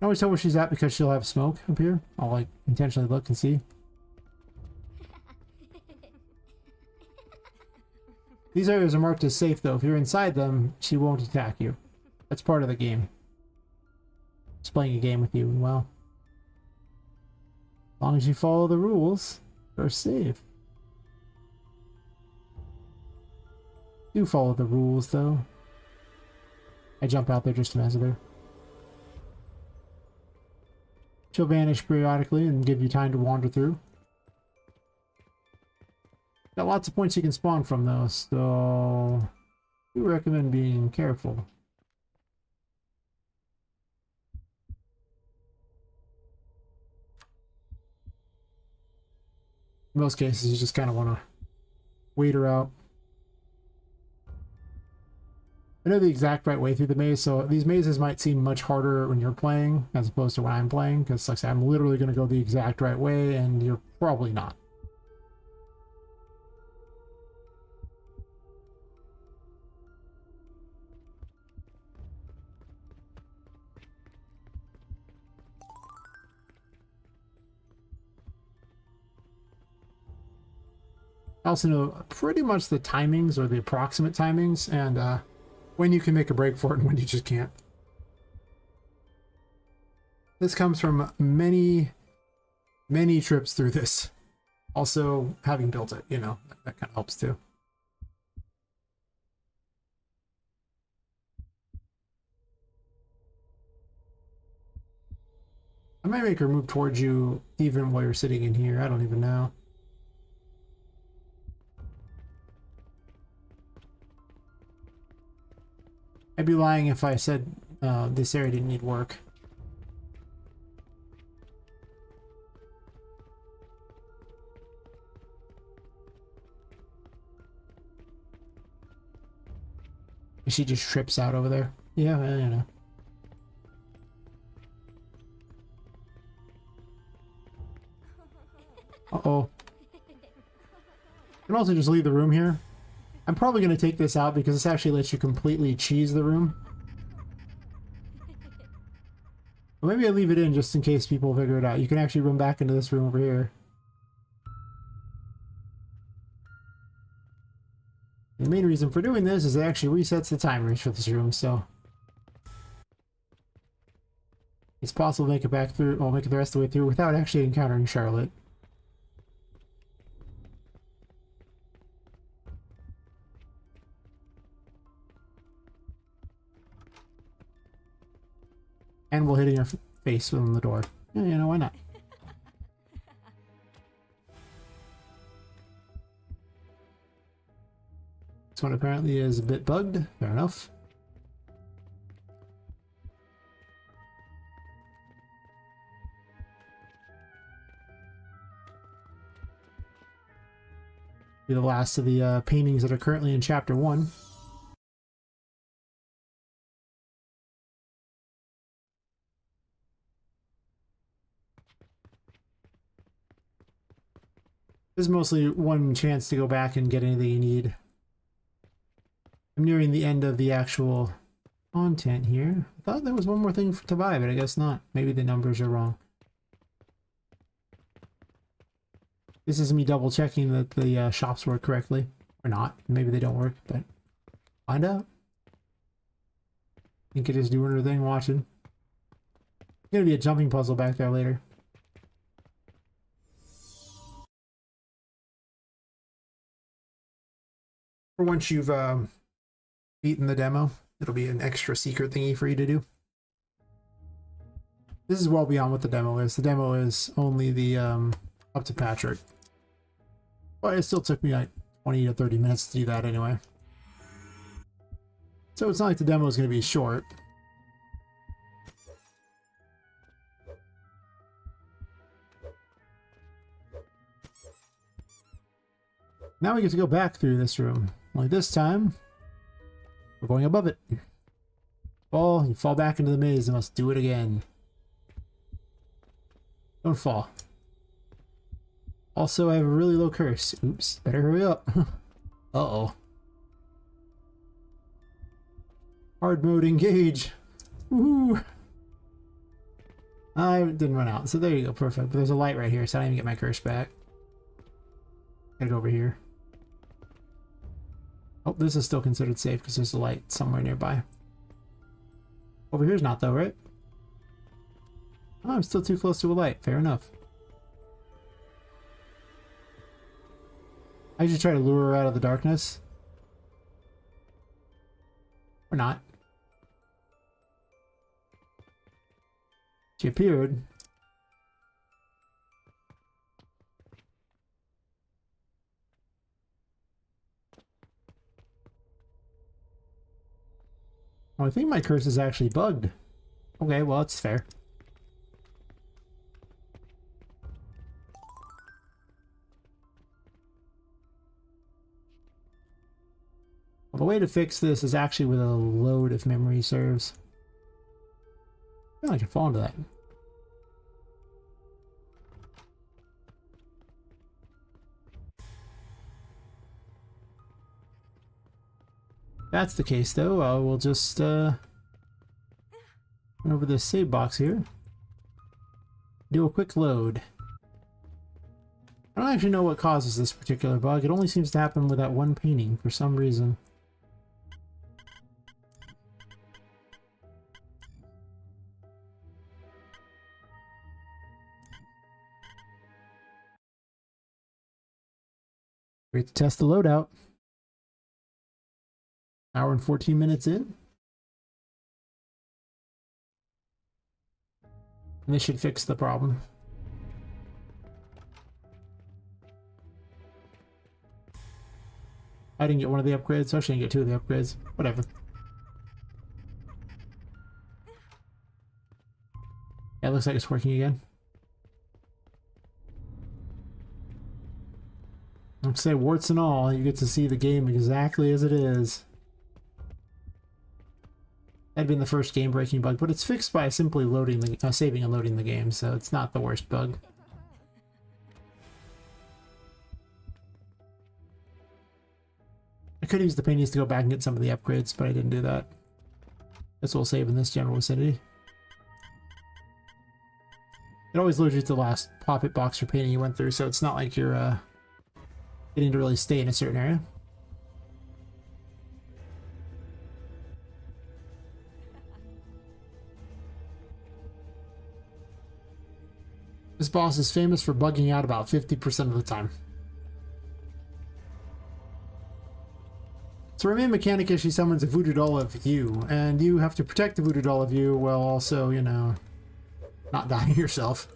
S1: I always tell where she's at because she'll have smoke up here. I'll like intentionally look and see. These areas are marked as safe though. If you're inside them, she won't attack you. That's part of the game. It's playing a game with you, and well, as long as you follow the rules, you're safe. Do follow the rules though. I jump out there just to mess with her. She'll vanish periodically and give you time to wander through. Got lots of points you can spawn from though, so we recommend being careful. In most cases, you just kind of want to wait her out. I know the exact right way through the maze, so these mazes might seem much harder when you're playing as opposed to when I'm playing, because like I said, I'm literally going to go the exact right way, and you're probably not. I also know pretty much the timings, or the approximate timings, and when you can make a break for it and when you just can't. This comes from many, many trips through this. Also, having built it, you know, that kind of helps too. I might make her move towards you even while you're sitting in here. I don't even know. I'd be lying if I said this area didn't need work. She just trips out over there. Yeah, well, you know. Uh-oh. You can also just leave the room here. I'm probably going to take this out because this actually lets you completely cheese the room. But maybe I leave it in just in case people figure it out. You can actually run back into this room over here. The main reason for doing this is it actually resets the timers for this room, so it's possible to make it back through, or make it the rest of the way through without actually encountering Charlotte. And while hitting her face on the door. Yeah, you know, why not? This one apparently is a bit bugged. Fair enough. Be the last of the paintings that are currently in Chapter 1. This is mostly one chance to go back and get anything you need. I'm nearing the end of the actual content here. I thought there was one more thing to buy, but I guess not. Maybe the numbers are wrong. This is me double checking that the shops work correctly. Or not. Maybe they don't work, but find out. Think it is doing her thing watching. There's gonna be a jumping puzzle back there later. For once you've beaten the demo, it'll be an extra secret thingy for you to do. This is well beyond what the demo is. The demo is only the up to Patrick. But it still took me like 20 to 30 minutes to do that anyway. So it's not like the demo is going to be short. Now we get to go back through this room. Only this time, we're going above it. Fall, you fall back into the maze and must do it again. Don't fall. Also, I have a really low curse. Oops, better hurry up. Uh-oh. Hard mode engage. Woohoo! I didn't run out, so there you go, perfect. But there's a light right here, so I didn't even get my curse back. Gotta go over here. Oh, this is still considered safe because there's a light somewhere nearby. Over here's not though, right? Oh, I'm still too close to a light. Fair enough. I should try to lure her out of the darkness. Or not. She appeared. Oh, I think my curse is actually bugged. Okay, well, that's fair. Well, the way to fix this is actually with a load if memory serves. I feel like I can fall into that. If that's the case, though, we'll just run over this save box here. Do a quick load. I don't actually know what causes this particular bug. It only seems to happen with that one painting for some reason. Great to test the loadout. Hour and 14 minutes in. And this should fix the problem. I didn't get one of the upgrades, so I shouldn't get two of the upgrades. Whatever. Yeah, it looks like it's working again. I'd say warts and all, you get to see the game exactly as it is. That'd been the first game-breaking bug, but it's fixed by simply loading the saving and loading the game, so it's not the worst bug. I could use the paintings to go back and get some of the upgrades, but I didn't do that. Guess we'll save in this general vicinity. It always loads you to the last Poppet box or painting you went through, so it's not like you're getting to really stay in a certain area. boss is famous for bugging out about 50% of the time. So her main mechanic is she summons a voodoo doll of you, and you have to protect the voodoo doll of you while also, you know, not dying yourself.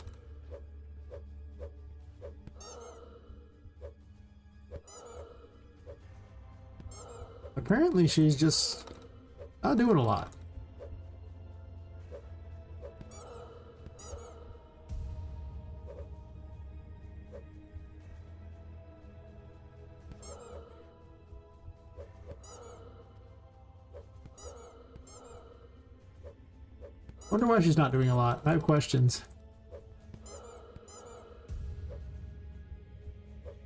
S1: Apparently she's just not doing a lot. Wonder why she's not doing a lot. I have questions.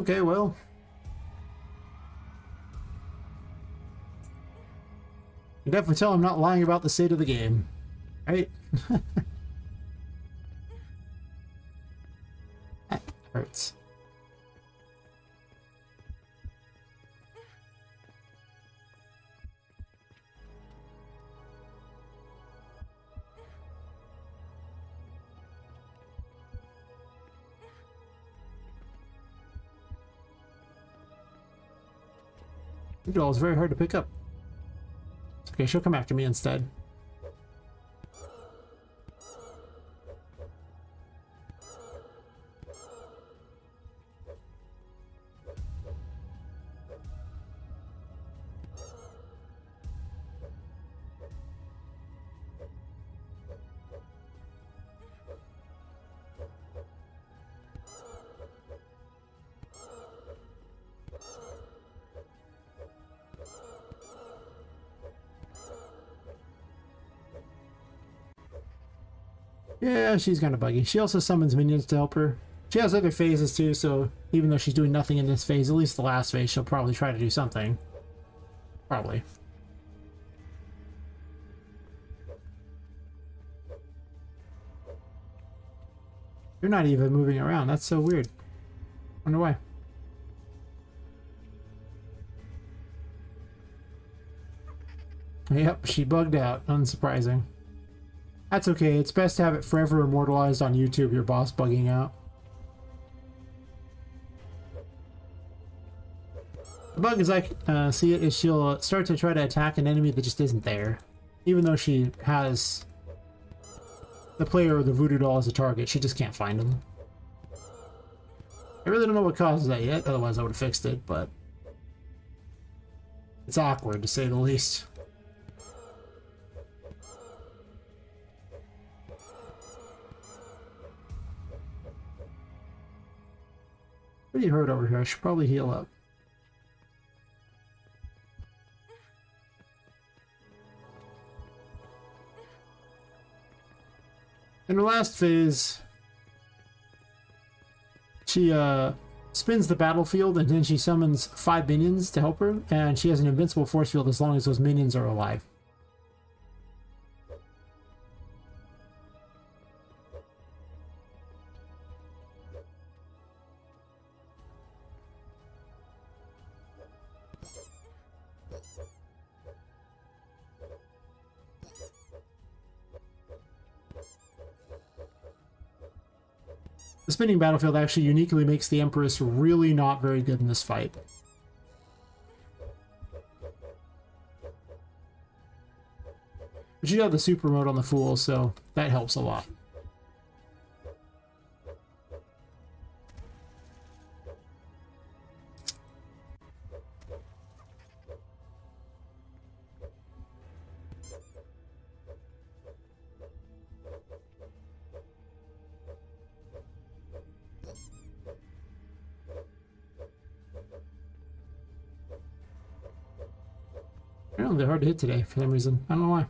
S1: Okay, well. You can definitely tell I'm not lying about the state of the game. Right? That hurts. The doll is very hard to pick up. Okay, she'll come after me instead. Yeah, she's kind of buggy. She also summons minions to help her. She has other phases too, so even though she's doing nothing in this phase, at least the last phase, she'll probably try to do something. Probably. You're not even moving around. That's so weird. Wonder why. Yep, she bugged out. Unsurprising. That's okay. It's best to have it forever immortalized on YouTube, your boss bugging out. The bug, as I see it, is she'll start to try to attack an enemy that just isn't there. Even though she has the player or the voodoo doll as a target, she just can't find them. I really don't know what causes that yet, otherwise I would have fixed it, but it's awkward to say the least. Pretty hurt over here. I should probably heal up. In her last phase, she spins the battlefield and then she summons 5 minions to help her, and she has an invincible force field as long as those minions are alive. The spinning battlefield actually uniquely makes the Empress really not very good in this fight. But you have the super mode on the Fool, so that helps a lot. I don't know, they're hard to hit today for some reason. I don't know why.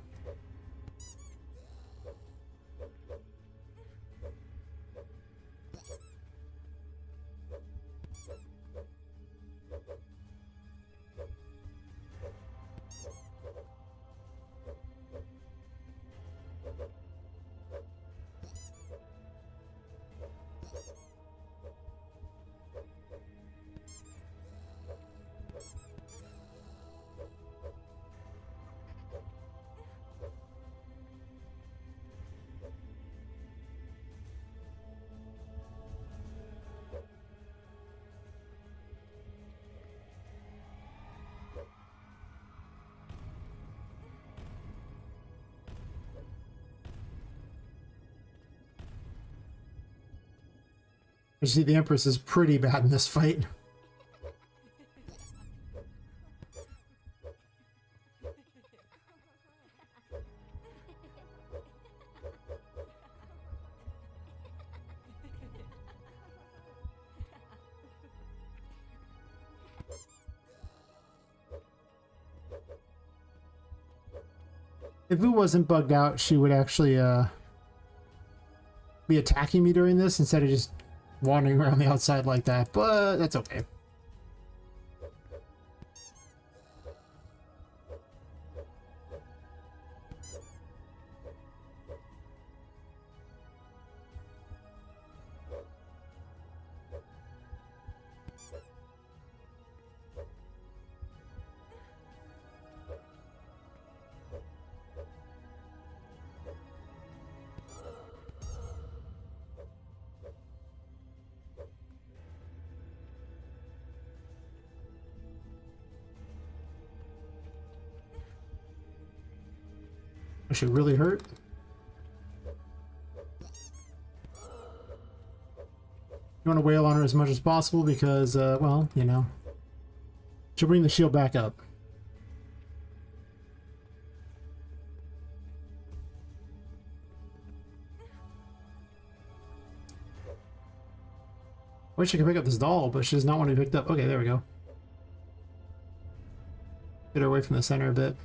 S1: You see, the Empress is pretty bad in this fight. If it wasn't bugged out, she would actually be attacking me during this instead of just wandering around the outside like that, but that's okay. I should really hurt. You want to wail on her as much as possible because, well, you know, she'll bring the shield back up. Wish I could pick up this doll, but she does not want to be picked up. Okay, there we go. Get her away from the center a bit.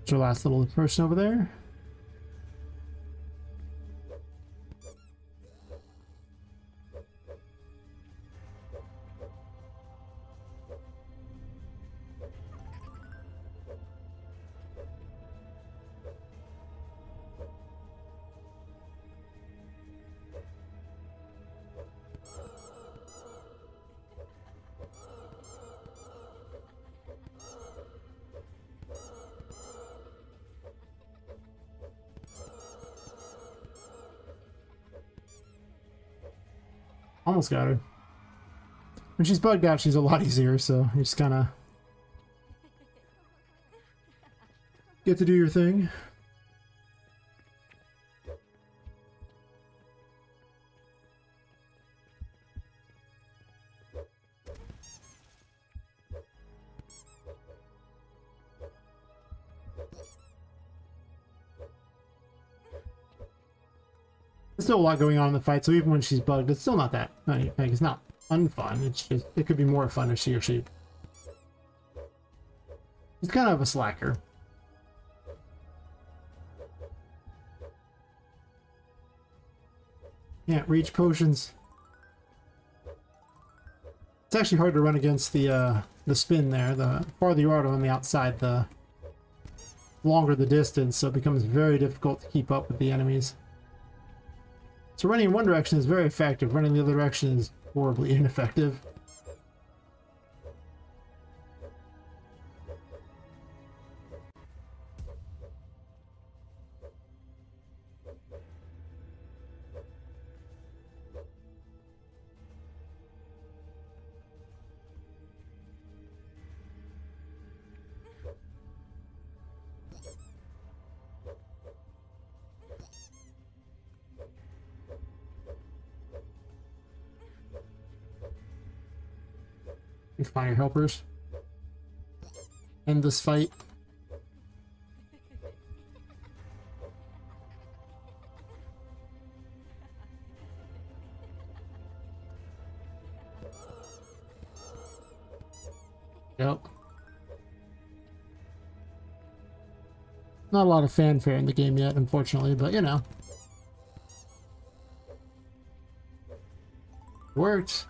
S1: There's our last little person over there. Almost got her. When she's bugged out, she's a lot easier, so you just kind of get to do your thing. There's still a lot going on in the fight, so even when she's bugged, it's still not that. Like, it's not unfun. It's just, it could be more fun if she or she. She's kind of a slacker. Can't reach potions. It's actually hard to run against the spin there. The farther you are on the outside, the longer the distance, so it becomes very difficult to keep up with the enemies. So running in one direction is very effective, running the other direction is horribly ineffective. You find your helpers. End this fight. Yep. Not a lot of fanfare in the game yet, unfortunately, but you know. Worked.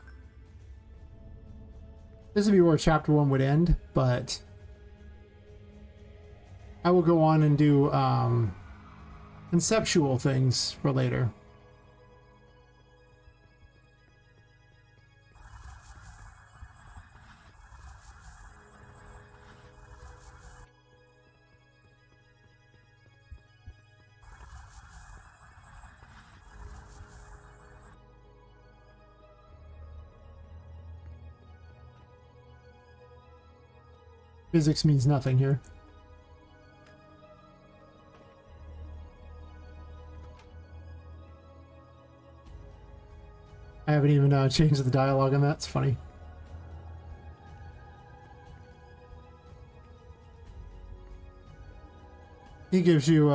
S1: This would be where chapter 1 would end, but I will go on and do conceptual things for later. Physics means nothing here. I haven't even changed the dialogue on that. It's funny. He gives you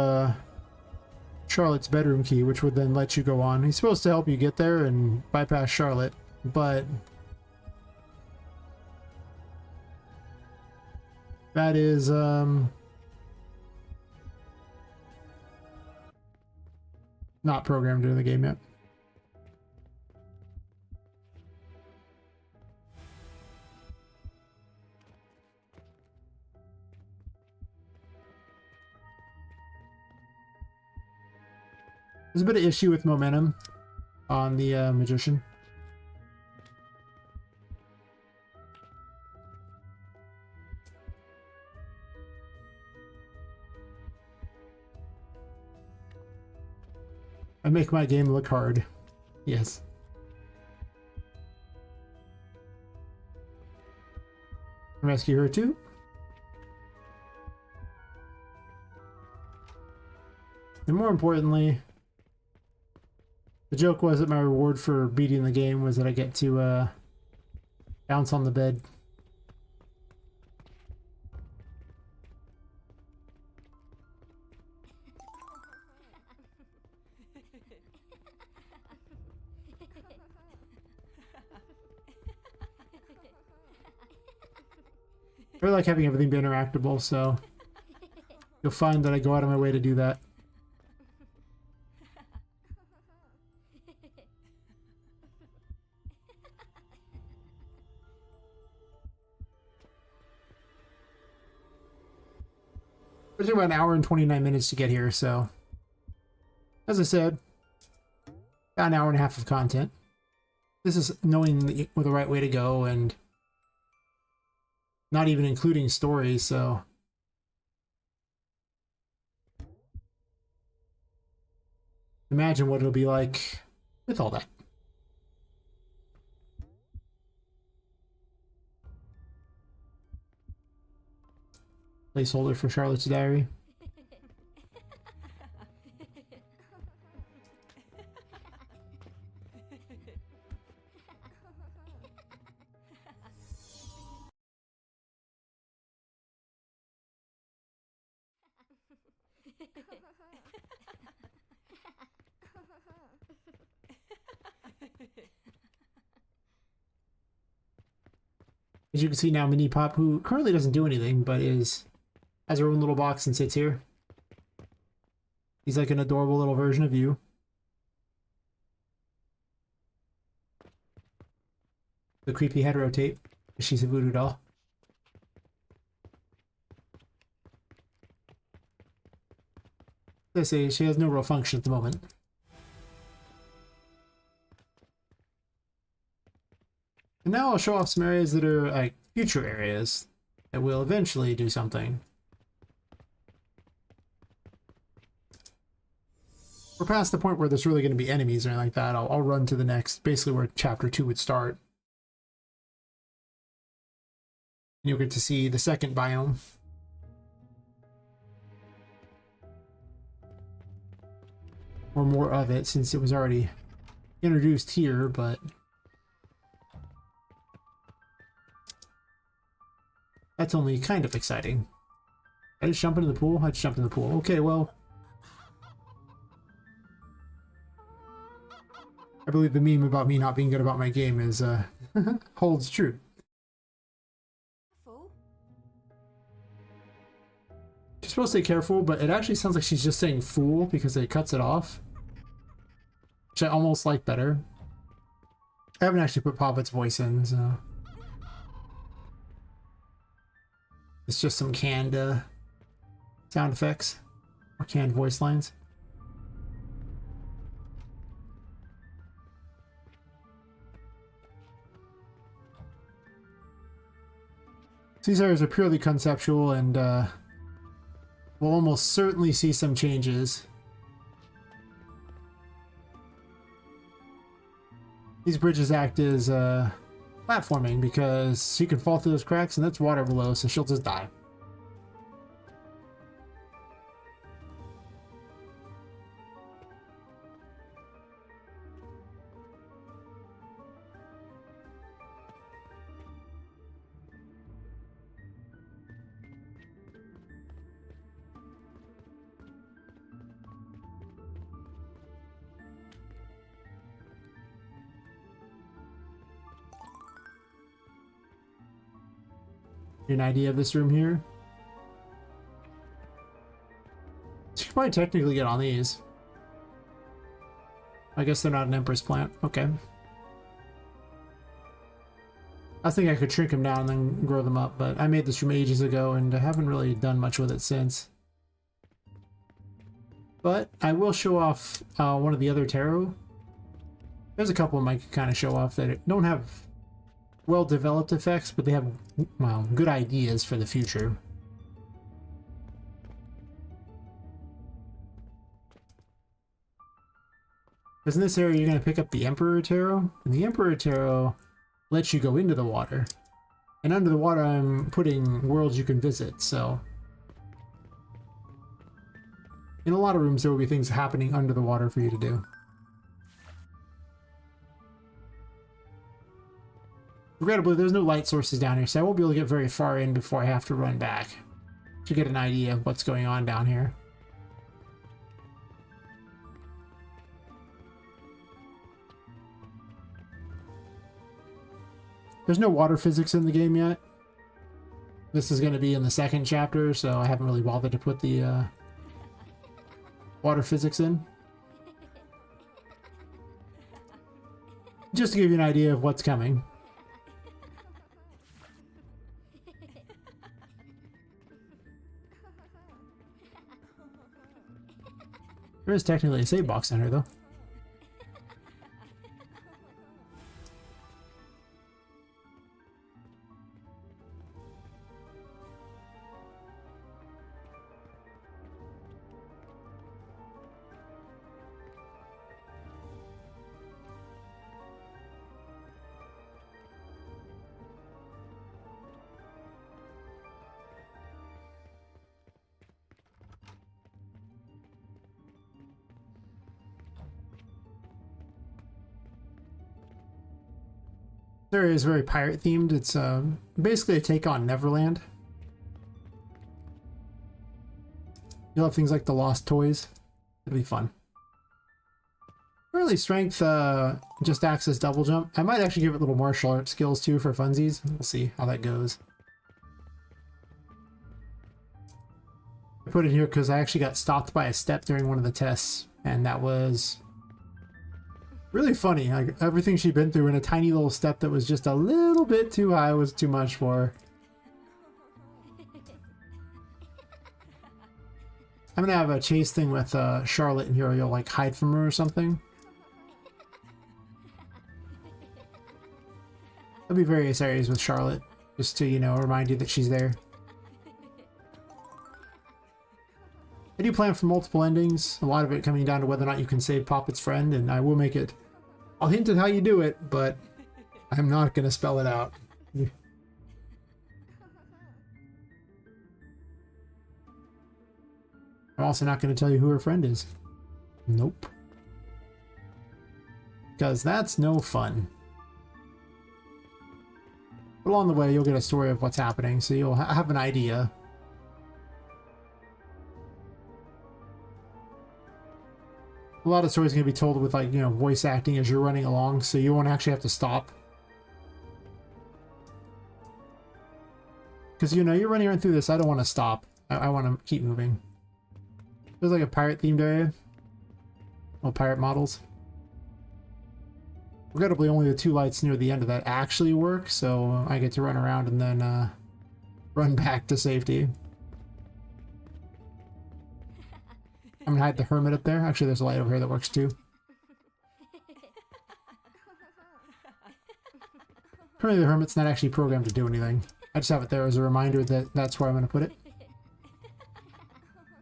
S1: Charlotte's bedroom key, which would then let you go on. He's supposed to help you get there and bypass Charlotte, but that is not programmed into the game yet. There's a bit of issue with momentum on the magician. I make my game look hard. Yes. Rescue her too. And more importantly, the joke was that my reward for beating the game was that I get to bounce on the bed. I really like having everything be interactable, so you'll find that I go out of my way to do that. It took about an hour and 29 minutes to get here, so as I said, about an hour and a half of content. This is knowing the right way to go and not even including stories, so imagine what it'll be like with all that. Placeholder for Charlotte's diary. As you can see now, Mini Pop, who currently doesn't do anything, but has her own little box and sits here. He's like an adorable little version of you. The creepy hetero tape. She's a voodoo doll. I say, she has no real function at the moment. And now I'll show off some areas that are like future areas that will eventually do something. We're past the point where there's really going to be enemies or anything like that. I'll run to the next, basically where chapter 2 would start. And you'll get to see the second biome. Or more of it, since it was already introduced here, but that's only kind of exciting. I just jump into the pool? I just jumped in the pool. Okay, well, I believe the meme about me not being good about my game is holds true. She's supposed to say careful, but it actually sounds like she's just saying fool because it cuts it off. Which I almost like better. I haven't actually put Poppet's voice in, so it's just some canned sound effects or canned voice lines. These areas are purely conceptual, and we'll almost certainly see some changes. These bridges act as platforming because she can fall through those cracks and that's water below, so she'll just die. An idea of this room here? So you could probably technically get on these. I guess they're not an Empress plant. Okay. I think I could shrink them down and then grow them up, but I made this room ages ago and I haven't really done much with it since. But I will show off one of the other tarot. There's a couple of them I could kind of show off that don't have well-developed effects, but they have, well, good ideas for the future. Because in this area, you're going to pick up the Emperor Tarot, and the Emperor Tarot lets you go into the water. And under the water, I'm putting worlds you can visit, so in a lot of rooms, there will be things happening under the water for you to do. Regrettably, there's no light sources down here, so I won't be able to get very far in before I have to run back to get an idea of what's going on down here. There's no water physics in the game yet. This is going to be in the second chapter, so I haven't really bothered to put the water physics in. Just to give you an idea of what's coming. There is technically a save box in here, though. This area is very pirate themed. It's basically a take on Neverland. You'll have things like the Lost Toys. It'll be fun. Really, strength just acts as double jump. I might actually give it little martial arts skills too for funsies. We'll see how that goes. I put it here because I actually got stopped by a step during one of the tests, and that was really funny. Like, everything she'd been through in a tiny little step that was just a little bit too high was too much for her. I'm gonna have a chase thing with Charlotte in here. You'll like hide from her or something. There'll be various areas with Charlotte, just to, you know, remind you that she's there. I do plan for multiple endings, a lot of it coming down to whether or not you can save Poppet's friend, and I will make it. I'll hint at how you do it, but I'm not going to spell it out. I'm also not going to tell you who her friend is. Nope. Because that's no fun. But along the way, you'll get a story of what's happening, so you'll have an idea. A lot of stories are going to be told with, like, you know, voice acting as you're running along, so you won't actually have to stop. Because, you know, you're running right through this, I don't want to stop. I want to keep moving. There's like a pirate-themed area. Well, pirate models. Regrettably, only the 2 lights near the end of that actually work, so I get to run around and then run back to safety. I'm gonna hide the hermit up there. Actually, there's a light over here that works too. Currently, the hermit's not actually programmed to do anything. I just have it there as a reminder that that's where I'm gonna put it.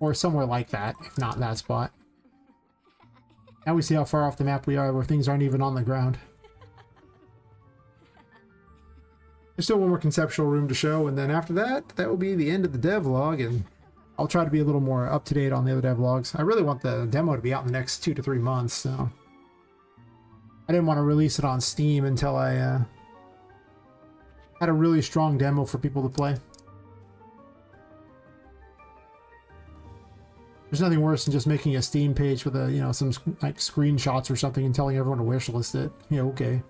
S1: Or somewhere like that, if not that spot. Now we see how far off the map we are, where things aren't even on the ground. There's still one more conceptual room to show, and then after that, that will be the end of the devlog, and I'll try to be a little more up-to-date on the other devlogs. I really want the demo to be out in the next 2 to 3 months, so... I didn't want to release it on Steam until I had a really strong demo for people to play. There's nothing worse than just making a Steam page with a, you know, some like screenshots or something and telling everyone to wishlist it. Yeah, okay.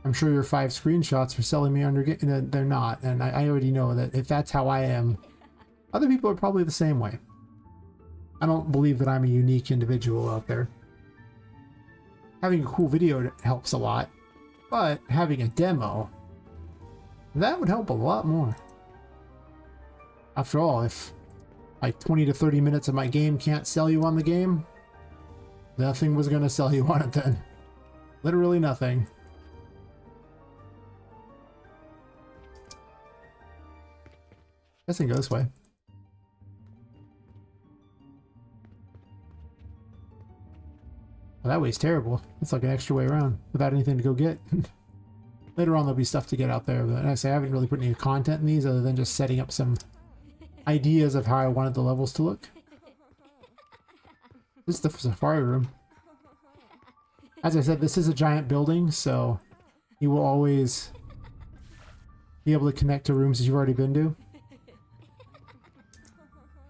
S1: I'm sure your 5 screenshots are selling me under... They're not, and I already know that if that's how I am, other people are probably the same way. I don't believe that I'm a unique individual out there. Having a cool video helps a lot, but having a demo, that would help a lot more. After all, if like 20 to 30 minutes of my game can't sell you on the game, nothing was going to sell you on it then. Literally nothing. This thing goes this way. Well, that way's terrible. It's like an extra way around without anything to go get. Later on there'll be stuff to get out there, but I say I haven't really put any content in these other than just setting up some ideas of how I wanted the levels to look. This is the safari room. As I said, this is a giant building, so you will always be able to connect to rooms that you've already been to.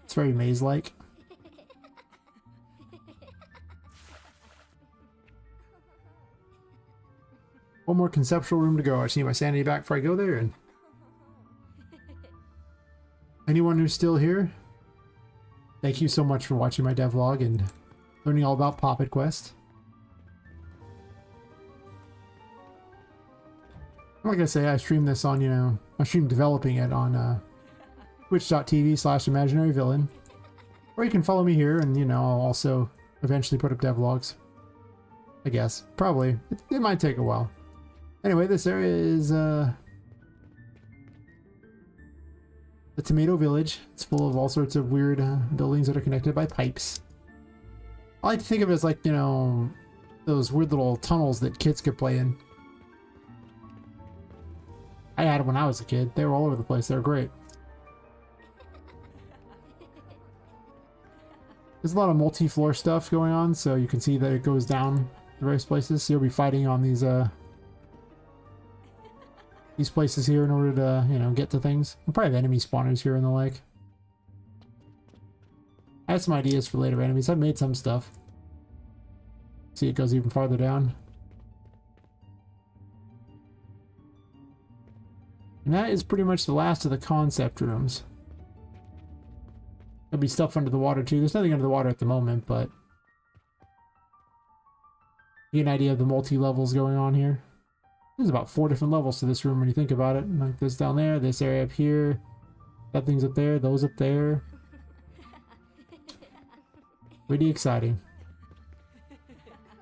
S1: It's very maze-like. One more conceptual room to go. I just need my sanity back before I go there. And anyone who's still here, thank you so much for watching my devlog and learning all about Poppet Quest. Like I say, I stream this on, you know, I stream developing it on twitch.tv/imaginaryvillain. Or you can follow me here, and, you know, I'll also eventually put up devlogs. I guess. Probably. It might take a while. Anyway, this area is the Tomato Village. It's full of all sorts of weird buildings that are connected by pipes. I like to think of it as, like, you know, those weird little tunnels that kids could play in. I had them when I was a kid. They were all over the place. They were great. There's a lot of multi-floor stuff going on, so you can see that it goes down in various places. So you'll be fighting on these places here in order to, you know, get to things. We'll probably have enemy spawners here and the like. I have some ideas for later enemies. I've made some stuff. See, it goes even farther down. And that is pretty much the last of the concept rooms. There'll be stuff under the water too. There's nothing under the water at the moment, but you get an idea of the multi-levels going on here. There's about 4 different levels to this room when you think about it. Like this down there, this area up here, that thing's up there, those up there. Pretty exciting.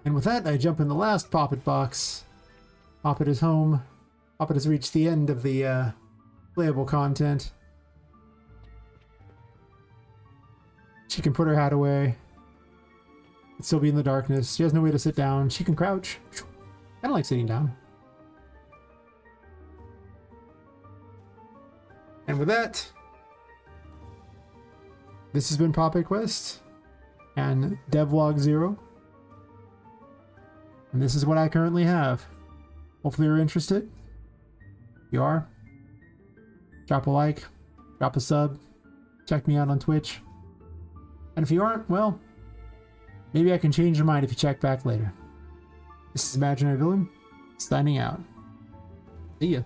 S1: And with that, I jump in the last Poppet box. Poppet is home. Poppet has reached the end of the playable content. She can put her hat away. It'd still be in the darkness. She has no way to sit down. She can crouch. Kind of like sitting down. And with that, this has been Poppet Quest and Devlog 0. And this is what I currently have. Hopefully you're interested. If you are, drop a like, drop a sub, check me out on Twitch. And if you aren't, well, maybe I can change your mind if you check back later. This is Imaginary Villain, signing out. See ya.